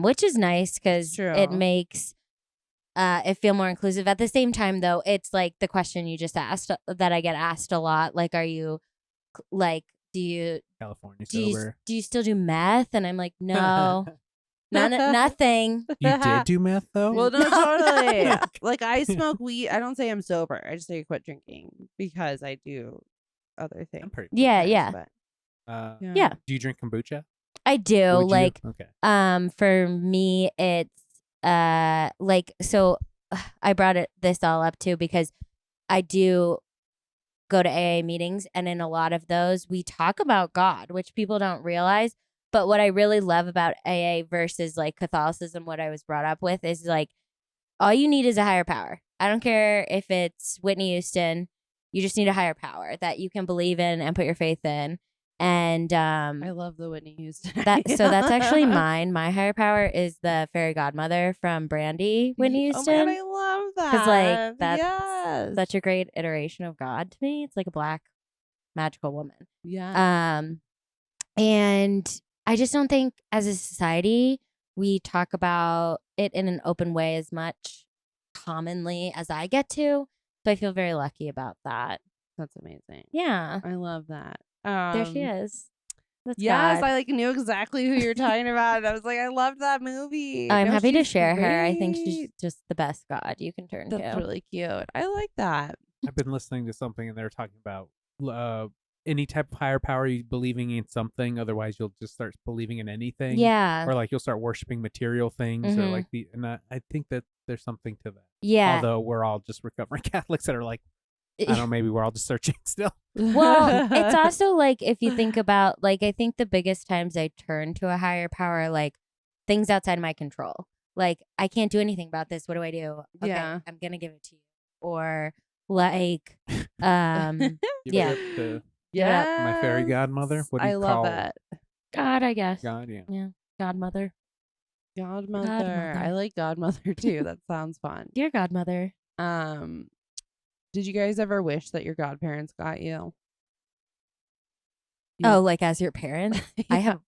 S4: which is nice because it
S2: True.
S4: makes it feel more inclusive. At the same time, though, it's like the question you just asked that I get asked a lot. Like, are you like, do you
S3: California
S4: do you,
S3: sober.
S4: do you still do meth? And I'm like, no, nothing.
S3: You did do meth though?
S2: Well, no, totally. Like I smoke weed. I don't say I'm sober. I just say I quit drinking because I do other things.
S3: I'm pretty.
S4: Yeah,
S2: sometimes,
S4: yeah.
S2: but,
S4: Yeah.
S3: Do you drink kombucha?
S4: I do.
S3: Would you?
S4: Like,
S3: Okay.
S4: for me, it's like so. I brought this all up too because I do go to AA meetings, and in a lot of those, we talk about God, which people don't realize. But what I really love about AA versus like Catholicism, what I was brought up with, is like all you need is a higher power. I don't care if it's Whitney Houston. You just need a higher power that you can believe in and put your faith in. And
S2: I love the Whitney Houston.
S4: so that's actually mine. My higher power is the fairy godmother from Brandy, Whitney
S2: Oh my
S4: Houston.
S2: God, I love that.
S4: Because like that's
S2: yes.
S4: such a great iteration of God to me. It's like a black magical woman.
S2: Yeah.
S4: And I just don't think as a society we talk about it in an open way as much commonly as I get to. So I feel very lucky about that.
S2: That's amazing.
S4: Yeah.
S2: I love that.
S4: There she is. That's
S2: Yes,
S4: God.
S2: I like knew exactly who you're talking about. And I was like, I loved that movie.
S4: I'm
S2: No,
S4: happy to
S2: she's
S4: share her. I think
S2: great.
S4: she's just the best God you can turn
S2: That's
S4: to.
S2: really cute. I like that.
S3: I've been listening to something and they're talking about any type of higher power, you believing in something. Otherwise, you'll just start believing in anything.
S4: Yeah.
S3: Or like you'll start worshiping material things, or
S4: Mhm.
S3: like I think that there's something to that.
S4: Yeah.
S3: Although we're all just recovering Catholics that are like, I don't know, maybe we're all just searching still.
S4: Well, it's also like if you think about like I think the biggest times I turn to a higher power are like things outside my control. Like I can't do anything about this. What do I do? Okay,
S2: Yeah.
S4: I'm gonna give it to you. Or like
S3: You
S4: Yeah.
S3: trip to
S2: Yeah.
S3: my fairy godmother. What do you
S2: I
S3: call
S2: love that.
S4: God, I guess.
S3: God? Yeah.
S4: Godmother.
S2: Godmother.
S4: Godmother.
S2: I like Godmother too. That sounds fun.
S4: Dear godmother.
S2: Did you guys ever wish that your godparents got you?
S4: Oh, like as your parents? I
S2: Yeah.
S4: have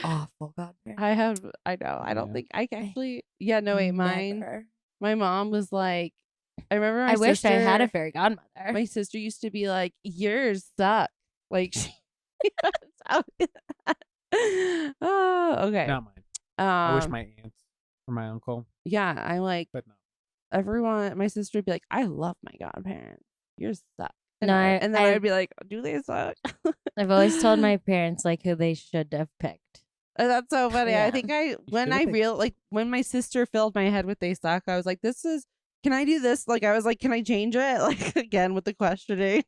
S4: awful godparents.
S2: I know. I don't
S3: Yeah.
S2: think I actually. Yeah, no, wait.
S4: Never.
S2: My mom was like, I remember my
S4: I wish I had a
S2: sister-
S4: fairy godmother.
S2: My sister used to be like, yours suck. Like, she tell me that. Oh, okay.
S3: Not mine. I wish
S2: Um,
S3: my aunts or my uncle,
S2: yeah, I like
S3: but no.
S2: everyone. My sister would be like, I love my godparents. Yours suck. And,
S4: No,
S2: and then
S4: I-
S2: I'd be like, do they suck?
S4: I've always told my parents like who they should have picked.
S2: That's so funny.
S4: Yeah.
S2: I think when
S3: should've
S2: I
S3: picked-
S2: like when my sister filled my head with they suck, I was like, can I do this? Like, I was like, can I change it? Like, again, with the questioning.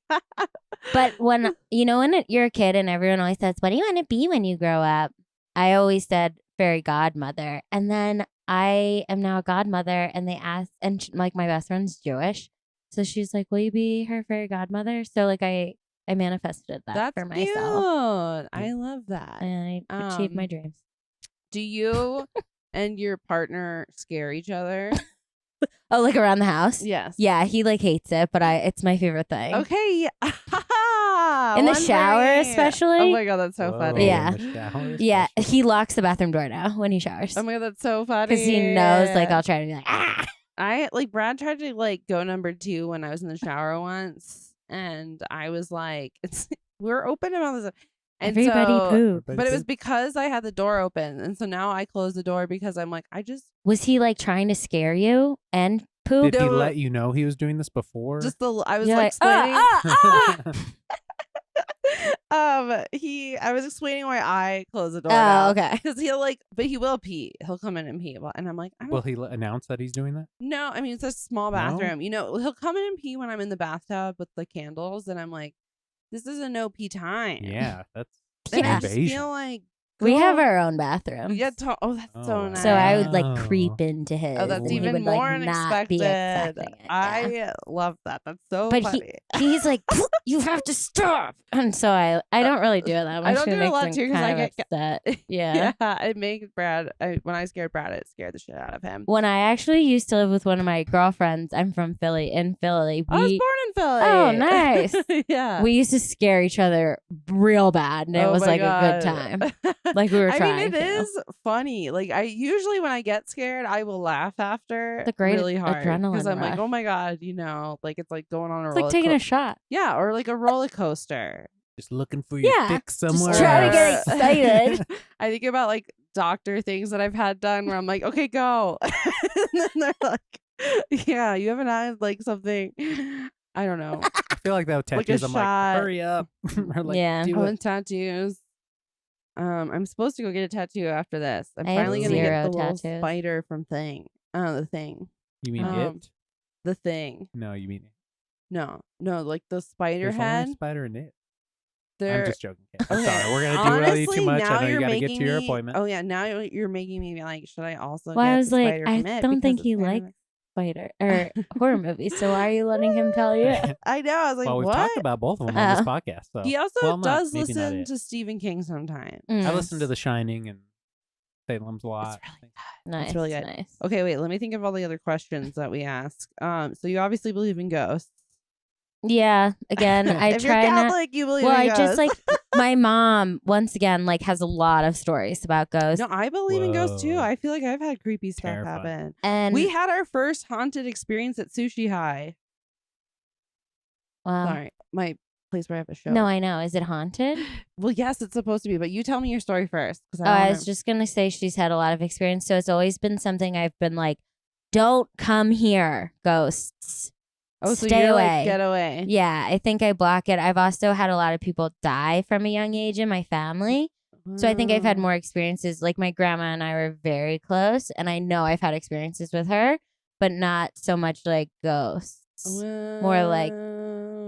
S4: But when you're a kid and everyone always says, "What do you want to be when you grow up?" I always said fairy godmother, and then I am now a godmother, and they asked, and like my best friend's Jewish, so she's like, "Will you be her fairy godmother?" So like I manifested that
S2: That's
S4: for myself,
S2: cute. I love that.
S4: and I achieved my
S2: Um,
S4: dreams.
S2: Do you and your partner scare each other?
S4: Oh, like around the house?
S2: Yes.
S4: Yeah, he like hates it, but it's my favorite thing.
S2: Okay.
S4: In the shower, especially.
S2: Oh my god, that's so
S3: Whoa,
S2: funny.
S4: Yeah.
S3: in the shower
S4: Yeah,
S3: especially.
S4: he locks the bathroom door now when he showers
S2: Oh my god, that's so funny.
S4: because he knows like I'll try to be like
S2: I like Brad tried to like go number 2 when I was in the shower once, and I was like, we're open about this, and
S4: everybody
S2: so,
S4: poop.
S2: But it was because I had the door open, and so now I close the door because I'm like, I just
S4: Was he like trying to scare you and poop?
S3: Did he
S2: No.
S3: let you know he was doing this before?
S2: I was
S4: You're
S2: like
S4: like,
S2: explaining. I was explaining why I close the door.
S4: Oh, okay.
S2: Because but he will pee. He'll come in and pee, and I'm like, I don't
S3: Will he announce that he's doing that?
S2: No, I mean it's a small
S3: No?
S2: bathroom. He'll come in and pee when I'm in the bathtub with the candles, and I'm like, this is a no pee time.
S3: Yeah, that's
S2: And I
S4: Yeah.
S2: just
S3: invasion.
S2: feel like
S4: We have
S2: go-
S4: our own bathroom.
S2: Yeah. That's
S3: Oh,
S2: so
S3: wow.
S2: nice.
S4: So I would
S3: Wow.
S4: like creep into his.
S2: Oh, that's
S4: and he
S2: even
S4: would,
S2: more
S4: like, not be
S2: unexpected.
S4: expecting it. Yeah.
S2: I love that. That's so
S4: But
S2: funny.
S4: He's like, you have to stop. And so I don't really do it that much.
S2: I don't do it a
S4: makes
S2: lot
S4: him
S2: too, 'cause I
S4: kind of
S2: get-
S4: upset. Yeah.
S2: It makes Brad. When I scared Brad, it scared the shit out of him.
S4: When I actually used to live with one of my girlfriends, I'm from Philly. In Philly,
S2: I was born in Philly.
S4: Oh, nice.
S2: Yeah.
S4: we used to scare each other real bad, and it
S2: Oh
S4: was
S2: my
S4: like a
S2: God.
S4: good time. Like we were
S2: I
S4: trying
S2: mean, it
S4: to.
S2: is funny. Like I usually when I get scared, I will laugh after
S4: The great
S2: really hard
S4: adrenaline
S2: I'm like,
S4: rush.
S2: oh my god, like it's like going on a
S4: It's
S2: roller
S4: like taking a
S2: coaster.
S4: shot.
S2: Yeah, or like a roller coaster.
S3: Just looking for your
S4: Yeah,
S3: fix
S4: just
S3: somewhere.
S4: try to get
S3: else.
S4: excited.
S2: I think about like doctor things that I've had done where I'm like, okay, go, and then they're like, yeah, you haven't had like something. I don't know.
S3: I feel like that with
S2: Like a
S3: tattoos, I'm
S2: shot.
S3: like, hurry up. Or like,
S4: Yeah.
S3: do
S2: Oh,
S3: it.
S2: and tattoos. I'm supposed to go get a tattoo after this. I'm
S4: I have
S2: finally gonna get
S4: zero
S2: the little
S4: tattoos.
S2: spider from Thing. The Thing.
S3: You mean
S2: Um,
S3: it?
S2: The Thing.
S3: No, you mean it.
S2: No, like the spider
S3: There's only
S2: head.
S3: a spider in it.
S2: They're
S3: I'm just joking. Kat. I'm
S2: okay.
S3: sorry. We're gonna do really
S2: Honestly,
S3: too much.
S2: now
S3: I know you
S2: you're
S3: gotta get
S2: making
S3: to your
S2: me-
S3: appointment.
S2: Oh yeah, now you're making me be like, should I also?
S4: Well,
S2: get
S4: I was
S2: the
S4: like,
S2: spider
S4: I
S2: from it
S4: don't
S2: because
S4: think
S2: it's
S4: he
S2: kind of
S4: likes fighter or horror movies. So why are you letting him tell you?
S2: I know. I was like,
S3: well, we've
S2: what?
S3: talked about both of them on this
S4: Oh.
S3: podcast. So.
S2: He also
S3: well,
S2: does
S3: maybe not
S2: listen
S3: it.
S2: to Stephen King sometimes.
S3: I listen to The Shining and Salem's Lot.
S2: It's really
S4: Nice,
S2: really good.
S4: nice.
S2: Okay, wait. Let me think of all the other questions that we ask. So you obviously believe in ghosts.
S4: Yeah. Again, I
S2: If you're
S4: try not.
S2: Catholic, you believe
S4: Well,
S2: in
S4: I
S2: ghosts.
S4: just like my mom. Once again, like has a lot of stories about ghosts.
S2: No, I believe in ghosts too.
S3: Whoa.
S2: I feel like I've had creepy stuff
S3: Terrifying.
S2: happen.
S4: And
S2: We had our first haunted experience at Sushi High.
S4: well,
S2: Sorry, my place where I have a show.
S4: no, I know. Is it haunted?
S2: Well, yes, it's supposed to be, but you tell me your story first.
S4: Oh, I was just gonna say she's had a lot of experience, so it's always been something I've been like, "Don't come here, ghosts."
S2: so
S4: stay
S2: you're
S4: away.
S2: like, get away.
S4: Yeah, I think I block it. I've also had a lot of people die from a young age in my family. So I think I've had more experiences. Like my grandma and I were very close, and I know I've had experiences with her, but not so much like ghosts. More like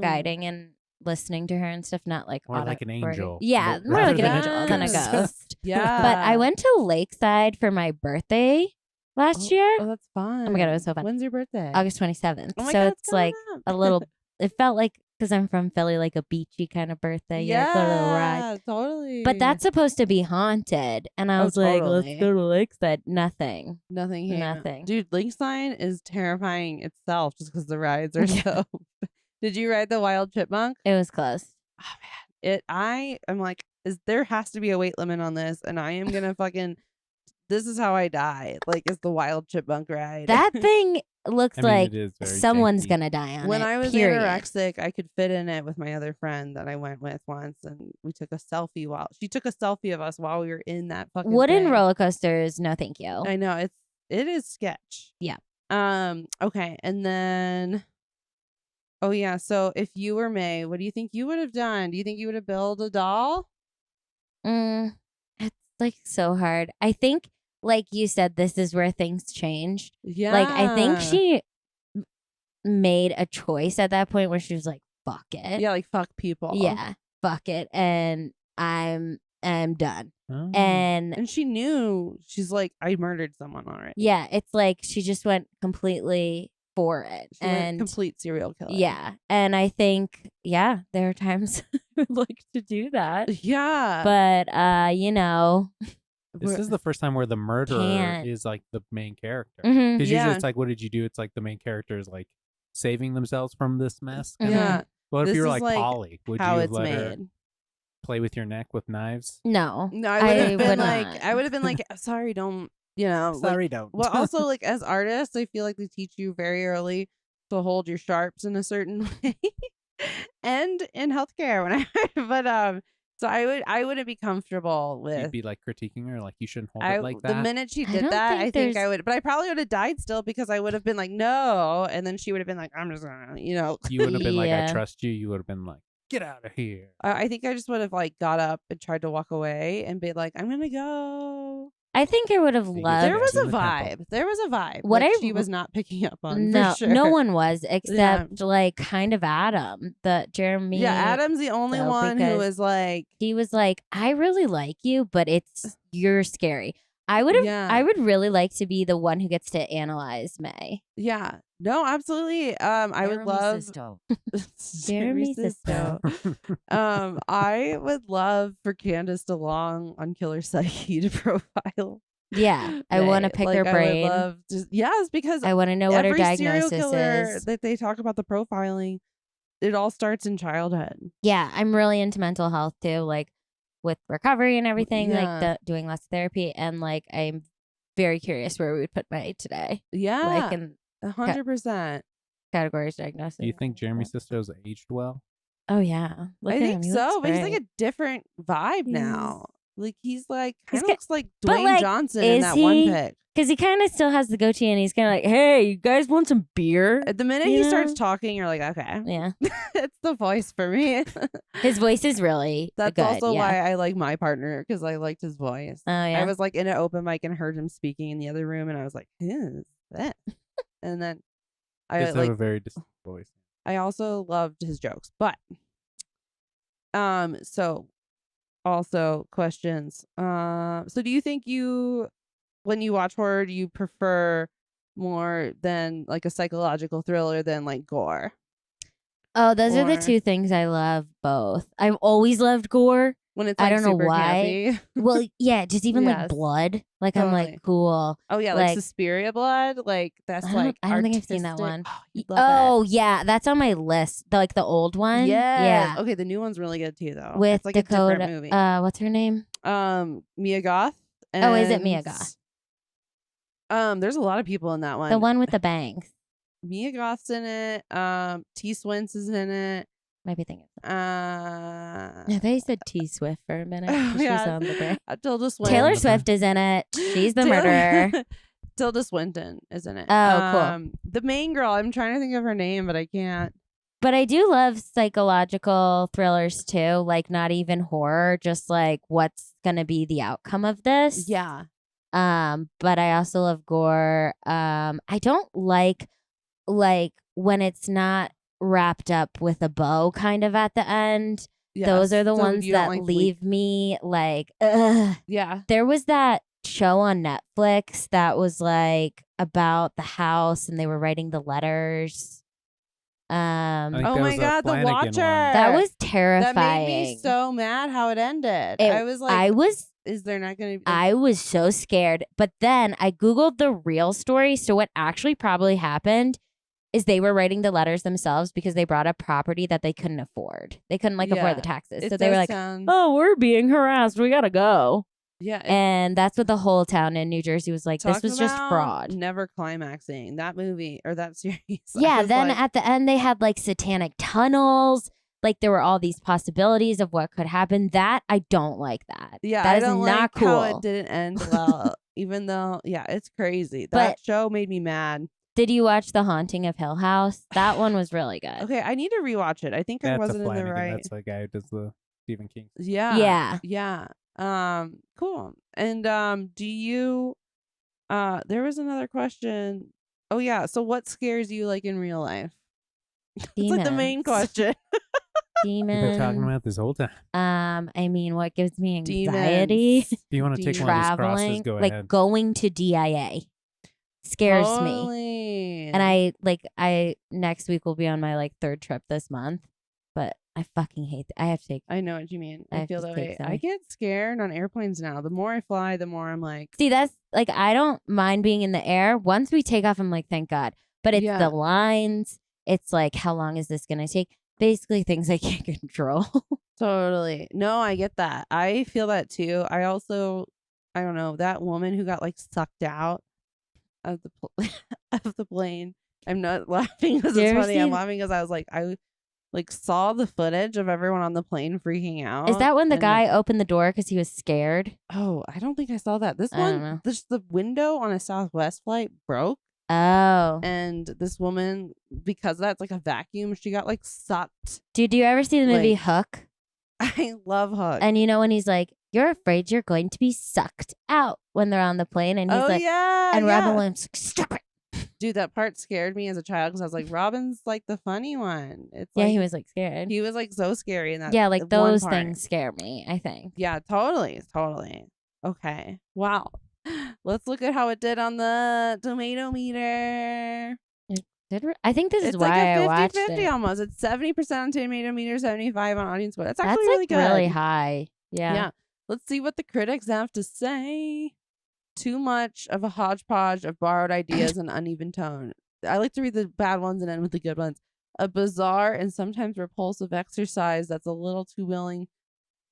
S4: guiding and listening to her and stuff, not like
S3: More like an
S4: auditory.
S3: angel.
S4: Yeah, more
S3: Rather
S4: like an
S3: than a
S4: angel than a
S2: ghost.
S4: ghost.
S2: Yeah,
S4: But I went to Lakeside for my birthday last year,
S2: Oh, that's fun.
S4: Oh my God, it was so fun.
S2: When's your birthday?
S4: August 27th.
S2: Oh my
S4: So
S2: God,
S4: it's like
S2: coming
S4: a
S2: up.
S4: little. It felt like because I'm from Philly, like a beachy kind of birthday. You know, go to the ride.
S2: Yeah, totally.
S4: But that's supposed to be haunted, and I
S2: Oh,
S4: was like,
S2: totally.
S4: "Let's go to Lakeside." Nothing.
S2: nothing. Here.
S4: Nothing.
S2: Dude, Lakeside is terrifying itself just because the rides are so. Did you ride the Wild Chipmunk?
S4: It was closed.
S2: Oh man, I'm like, there has to be a weight limit on this, and I am gonna fucking. This is how I die. Like, it's the Wild Chipmunk ride.
S4: That thing looks
S3: I mean,
S4: like
S3: it is very
S4: someone's
S3: janky.
S4: gonna die on
S2: when
S4: it.
S2: I was
S4: period.
S2: anorexic, I could fit in it with my other friend that I went with once, and we took a selfie while she took a selfie of us while we were in that fucking
S4: Wooden
S2: thing.
S4: roller coasters, no, thank you.
S2: I know it is sketch.
S4: Yeah.
S2: Okay, and then. Oh yeah. So if you were May, what do you think you would have done? Do you think you would have built a doll?
S4: It's like so hard. I think, like you said, this is where things changed.
S2: Yeah.
S4: Like I think she made a choice at that point where she was like, "Fuck it."
S2: Yeah, like fuck people.
S4: Yeah, fuck it, and I'm done.
S3: Oh.
S2: And she knew. She's like, I murdered someone already.
S4: Yeah, it's like she just went completely for it,
S2: She went
S4: and
S2: complete serial killer.
S4: yeah, and I think there are times I would like to do that,
S2: Yeah.
S4: but you know,
S3: This is the first time where the murderer
S4: Can't.
S3: is like the main character.
S4: mhm.
S3: Because
S2: Yeah.
S3: usually it's like, what did you do? It's like the main character is like saving themselves from this mess. kinda.
S2: Yeah.
S3: Well, if
S2: This
S3: you were
S2: is
S3: like
S2: like
S3: Polly, would
S2: how
S3: you
S2: it's
S3: let her
S2: made.
S3: play with your neck with knives?
S4: No,
S2: No, I would have
S4: I
S2: been
S4: would
S2: like,
S4: not.
S2: I would have been like, sorry, don't, like,
S3: don't.
S2: well, also like as artists, I feel like they teach you very early to hold your sharps in a certain way, and in healthcare but so I wouldn't be comfortable with.
S3: You'd be like critiquing her, like you shouldn't hold it like
S2: The
S3: that.
S2: minute she
S4: I
S2: did
S4: don't
S2: that,
S4: think
S2: I think I
S4: there's-
S2: would, but I probably would have died still because I would have been like, no, and then she would have been like, I'm just gonna,
S3: You wouldn't have been like, I
S4: Yeah.
S3: trust you. You would have been like, get out of here.
S2: I think I just would have like got up and tried to walk away and be like, I'm gonna go.
S4: I think I would have
S3: Figured
S4: loved.
S3: Okay.
S2: There was a
S3: In the temple.
S2: vibe. There was a vibe.
S4: What
S2: that
S4: I
S2: she was not picking up on.
S4: No,
S2: for sure.
S4: no one was except like kind of Adam, the Jeremy.
S2: Yeah, Adam's the only
S4: though,
S2: one who
S4: because
S2: was like,
S4: He was like, I really like you, but you're scary. I would have.
S2: Yeah.
S4: I would really like to be the one who gets to analyze May.
S2: yeah, no, absolutely. I would
S1: Jeremy
S2: love
S1: Sisto.
S4: Jeremy
S2: Sisto. I would love for Candace DeLong on Killer Psyche to profile.
S4: Yeah, I want to
S2: May.
S4: pick
S2: Like,
S4: her brain.
S2: I would love yes, because
S4: I want to know what her
S2: every serial
S4: diagnosis
S2: killer
S4: is.
S2: that they talk about the profiling, it all starts in childhood.
S4: Yeah, I'm really into mental health too, like with recovery and everything,
S2: Yeah.
S4: like doing lots of therapy, and like I'm very curious where we would put May today,
S2: Yeah,
S4: like in
S2: 100%.
S4: categories diagnosis.
S3: Do you think Jeremy Sisto's aged well?
S4: Oh yeah, look
S2: I
S4: at
S2: think
S4: him. He
S2: so,
S4: looks
S2: but he's like
S4: great.
S2: a different vibe
S4: He's-
S2: now. Like he's like
S4: He's
S2: kind of
S4: got-
S2: looks like
S4: but,
S2: Dwayne
S4: like,
S2: Johnson in
S4: is
S2: that one
S4: he-
S2: pic.
S4: Because he kind of still has the goatee, and he's kind of like, "Hey, you guys want some beer?"
S2: At the minute
S4: You
S2: he
S4: know?
S2: starts talking, you're like, okay,
S4: Yeah,
S2: it's the voice for me.
S4: his voice is really
S2: That's
S4: good.
S2: also
S4: yeah.
S2: why I like my partner because I liked his voice.
S4: Oh yeah.
S2: I was like in an open mic and heard him speaking in the other room, and I was like, who's that? And then I
S3: Does
S2: like
S3: have a very distinct voice.
S2: I also loved his jokes, but so also questions. So do you think when you watch horror, do you prefer more than like a psychological thriller than like gore.
S4: Oh, those are the
S2: Or-
S4: two things I love both. I've always loved gore.
S2: When it's
S4: I
S2: like
S4: don't know
S2: super
S4: why.
S2: campy.
S4: Well, yeah, just even like
S2: Yes.
S4: blood. Like I'm
S2: Totally.
S4: like cool.
S2: Oh yeah, like
S4: Like-
S2: Suspiria blood. Like that's
S4: I don't think I've seen that
S2: artistic.
S4: one.
S2: Oh, you'd love
S4: Oh
S2: it.
S4: yeah, that's on my list. The old one.
S2: Yes.
S4: Yeah.
S2: Okay, the new one's really good too though.
S4: With
S2: it's like
S4: Dakota.
S2: a different movie.
S4: What's her name?
S2: Mia Goth.
S4: Oh, is it Mia Goth?
S2: There's a lot of people in that one.
S4: The one with the bangs.
S2: Mia Goth's in it. T. Swince is in it.
S4: Might be thinking.
S2: Uh,
S4: I thought you said T Swift for a minute. She's
S2: yeah.
S4: on the break.
S2: Tilda Swinton.
S4: Taylor
S3: Okay.
S4: Swift is in it. She's the
S2: Taylor-
S4: murderer.
S2: Tilda Swinton is in it.
S4: Oh, cool.
S2: The main girl. I'm trying to think of her name, but I can't.
S4: But I do love psychological thrillers too. Like not even horror, just like what's gonna be the outcome of this.
S2: Yeah.
S4: But I also love gore. I don't like when it's not wrapped up with a bow kind of at the end. Those are the
S2: So
S4: ones
S2: you don't
S4: that
S2: like
S4: leave me like, ugh.
S2: Yeah.
S4: There was that show on Netflix that was like about the house and they were writing the letters.
S3: I think
S2: Oh
S3: that
S2: my
S3: was a
S2: God, The
S3: Flanagan
S2: Watcher.
S3: one.
S4: That was terrifying.
S2: That made me so mad how it ended.
S4: It-
S2: I was like,
S4: I
S2: is there not going to be?
S4: I was so scared. But then I Googled the real story. So what actually probably happened is they were writing the letters themselves because they brought a property that they couldn't afford. They couldn't
S2: Yeah.
S4: afford the taxes.
S2: It
S4: So they were
S2: does
S4: like,
S2: sound-
S4: oh, we're being harassed. We got to go.
S2: yeah. it-
S4: And that's what the whole town in New Jersey was like. This
S2: talk
S4: was just
S2: about
S4: fraud.
S2: Never climaxing that movie or that series. I
S4: Yeah,
S2: was
S4: then
S2: like,
S4: at the end they had like satanic tunnels. Like there were all these possibilities of what could happen. That I don't like that.
S2: yeah,
S4: that
S2: I
S4: is
S2: don't
S4: not
S2: like
S4: cool.
S2: how it didn't end well. Even though, yeah, it's crazy. That
S4: But-
S2: show made me mad.
S4: Did you watch The Haunting of Hill House? That one was really good.
S2: Okay, I need to rewatch it. I think I
S3: That's a
S2: wasn't in the
S3: Flanagan.
S2: right.
S3: That's the guy who does the Stephen King.
S2: Yeah.
S4: Yeah.
S2: Yeah. Cool. And do you there was another question. Oh yeah, so what scares you like in real life? It's like the main
S4: Demons.
S2: question.
S3: We've been talking
S4: Demons.
S3: about this whole time.
S4: I mean, what gives me anxiety?
S2: Demons.
S3: If you want to take one of these crosses,
S4: Traveling,
S3: go
S4: like
S3: ahead.
S4: going to DIA, scares me.
S2: Totally.
S4: And I next week will be on my like third trip this month, but I fucking hate. I have to take.
S2: I know what you mean.
S4: I
S2: I
S4: have
S2: feel
S4: to
S2: that
S4: take
S2: way.
S4: some.
S2: I get scared on airplanes now. The more I fly, the more I'm like,
S4: See, that's like I don't mind being in the air. Once we take off, I'm like, thank God. But it's
S2: Yeah.
S4: the lines. It's like, how long is this gonna take? Basically, things I can't control.
S2: totally. No, I get that. I feel that too. I don't know, that woman who got like sucked out of the of the plane. I'm not laughing because
S4: You
S2: it's
S4: ever
S2: funny. I'm
S4: seen-
S2: laughing because I was like, I like saw the footage of everyone on the plane freaking out.
S4: Is that when the
S2: and
S4: guy opened the door because he was scared?
S2: Oh, I don't think I saw that. This
S4: I don't
S2: one,
S4: know.
S2: the window on a Southwest flight broke,
S4: Oh,
S2: and this woman, because that's like a vacuum, she got like sucked.
S4: do you ever see the movie
S2: Like-
S4: Hook?
S2: I love Hook.
S4: And you know when he's like, "You're afraid you're going to be sucked out" when they're on the plane, and he's
S2: oh
S4: like,
S2: yeah,
S4: and
S2: yeah.
S4: Robin Williams like, "Stop it!"
S2: Dude, that part scared me as a child because I was like, Robin's like the funny one. It's
S4: Yeah,
S2: like,
S4: he was like scared.
S2: he was like so scary in that.
S4: Yeah, like
S2: one
S4: those
S2: part.
S4: things scare me. I think.
S2: Yeah, totally. Okay, wow. Let's look at how it did on the tomato meter.
S4: I think this is
S2: It's
S4: why
S2: like
S4: I
S2: a
S4: watched
S2: 50-50
S4: it.
S2: almost. It's 70% on tomato meter, 75 on audience score. That's
S4: That's
S2: actually
S4: like
S2: really good.
S4: really high. Yeah.
S2: Yeah. Let's see what the critics have to say. Too much of a hodgepodge of borrowed ideas and uneven tone. I like to read the bad ones and end with the good ones. A bizarre and sometimes repulsive exercise that's a little too willing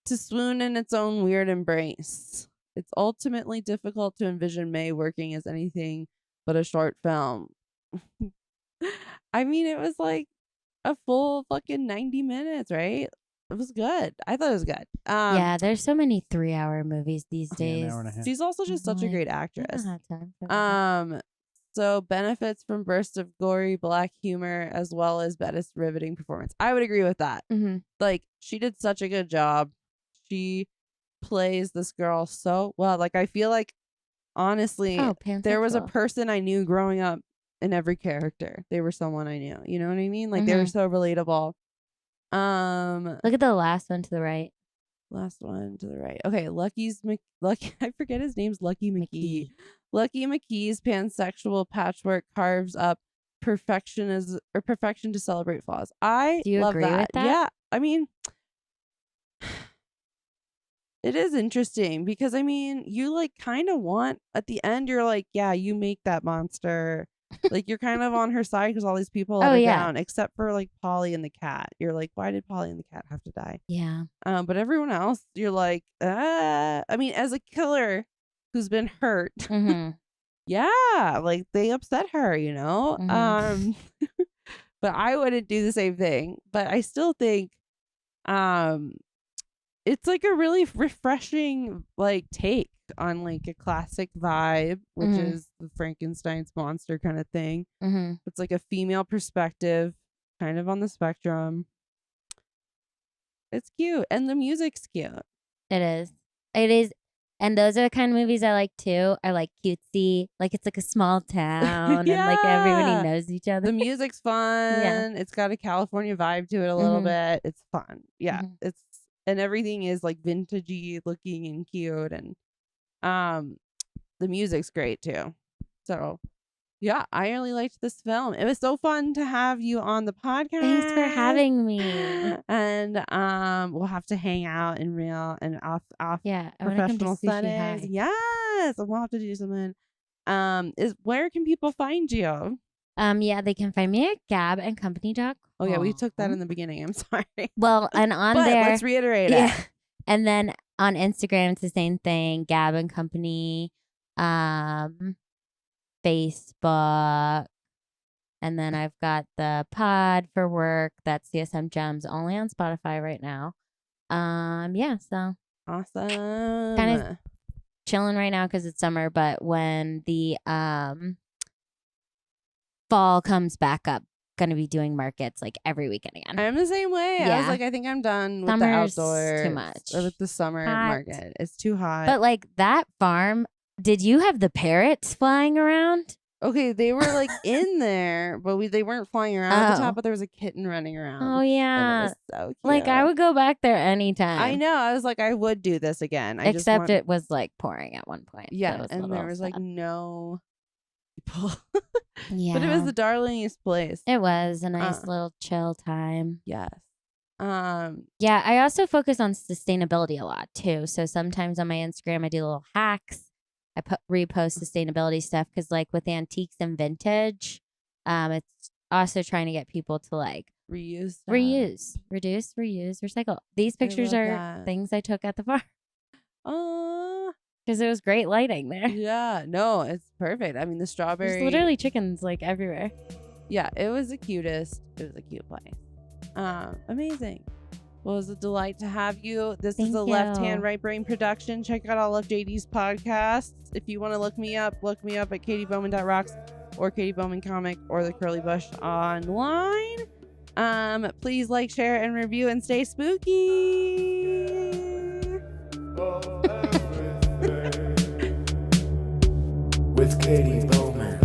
S2: to swoon in its own weird embrace. It's ultimately difficult to envision May working as anything but a short film. I mean, it was like a full fucking 90 minutes, right? It was good. I thought it was good.
S4: Yeah, there's so many 3-hour movies these
S3: Yeah, an
S4: days.
S3: hour and a half.
S2: She's also just such a
S4: Like,
S2: great
S4: I
S2: actress.
S4: don't have time for that.
S2: So benefits from bursts of gory black humor as well as best riveting performance. I would agree with that.
S4: Mhm.
S2: Like, she did such a good job. She plays this girl so well. Like, I feel like honestly,
S4: Oh,
S2: there was a
S4: pansexual.
S2: person I knew growing up in every character. They were someone I knew. You know what I mean? Like, they were so relatable.
S4: Look at the last one to the right.
S2: Last one to the right. Okay, Lucky. I forget his name's Lucky McKee. Lucky McKee's pansexual patchwork carves up perfection to celebrate flaws. I
S4: Do you
S2: love
S4: agree with that?
S2: Yeah, I mean, it is interesting because I mean, you like kind of want at the end. You're like, yeah, you make that monster. Like you're kind of on her side because all these people let
S4: Oh,
S2: her
S4: yeah.
S2: down, except for like Polly and the cat. You're like, why did Polly and the cat have to die?
S4: Yeah.
S2: But everyone else, you're like, I mean, as a killer who's been hurt,
S4: Mm-hmm.
S2: yeah, like they upset her, you know.
S4: Mhm.
S2: But I wouldn't do the same thing. But I still think, it's like a really refreshing like take on like a classic vibe, which
S4: Mhm.
S2: is the Frankenstein's monster kind of thing.
S4: Mm-hmm.
S2: It's like a female perspective, kind of on the spectrum. It's cute, and the music's cute.
S4: It is. It is. And those are the kind of movies I like too. I like cutesy. Like it's like a small town and like everybody
S2: Yeah.
S4: knows each other.
S2: The music's fun. It's got a California vibe to it a little bit. It's fun. Yeah.
S4: Mhm.
S2: It's and everything is like vintagey looking and cute, and the music's great too. So yeah, I really liked this film. It was so fun to have you on the podcast.
S4: Thanks for having me.
S2: And we'll have to hang out in real and off
S4: Yeah, I want to come to
S2: professional
S4: Sushi
S2: settings.
S4: High.
S2: Yes, we'll have to do something. Is where can people find you?
S4: Yeah, they can find me at gabandcompany.com.
S2: Oh yeah, we took that in the beginning. I'm sorry.
S4: Well, and on
S2: But
S4: there,
S2: let's reiterate
S4: yeah.
S2: it.
S4: And then on Instagram, it's the same thing. Gab and Company, Facebook, and then I've got the pod for work. That's CSM Gems, only on Spotify right now. Yeah, so
S2: Awesome.
S4: chilling right now because it's summer. But when the fall comes back up, gonna be doing markets like every weekend again.
S2: I'm the same way. I was
S4: Yeah.
S2: like, I think I'm done with
S4: Summer's
S2: the outdoors.
S4: too much.
S2: Or with the summer
S4: Hot.
S2: market. It's too hot.
S4: But like that farm, did you have the parrots flying around?
S2: Okay, they were like in there, but they weren't flying around at the
S4: Oh.
S2: top, but there was a kitten running around.
S4: Oh
S2: And
S4: yeah.
S2: it was so cute.
S4: Like I would go back there anytime.
S2: I know. I was like, I would do this again.
S4: Except it was like pouring at one point. so
S2: Yeah,
S4: it was a
S2: and there
S4: little
S2: was like
S4: sad.
S2: no people.
S4: Yeah.
S2: But it was the darlingest place.
S4: It was a nice
S2: Uh.
S4: little chill time.
S2: Yes.
S4: Yeah, I also focus on sustainability a lot too. So sometimes on my Instagram, I do little hacks. I repost sustainability stuff because, like, with antiques and vintage, it's also trying to get people to like
S2: reuse, stuff.
S4: reuse, reduce, reuse, recycle. These pictures
S2: love
S4: are
S2: that.
S4: things I took at the farm
S2: Oh,
S4: because it was great lighting there.
S2: yeah. No, it's perfect. I mean, the strawberry.
S4: There's literally chickens like everywhere.
S2: Yeah, it was the cutest. It was a cute place. Amazing. Well, it was a delight to have you. This is
S4: Thank
S2: a Left Hand
S4: you.
S2: Right Brain production. Check out all of JD's podcasts. If you want to look me up at katiebowman.rocks or Katie Bowman Comic or The Curly Bush online. Please like, share, and review, and stay spooky.
S7: With Katie Bowman.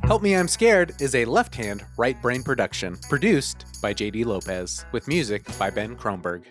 S8: Help Me I'm Scared is a Left Hand, Right Brain production, produced by JD Lopez, with music by Ben Kronberg.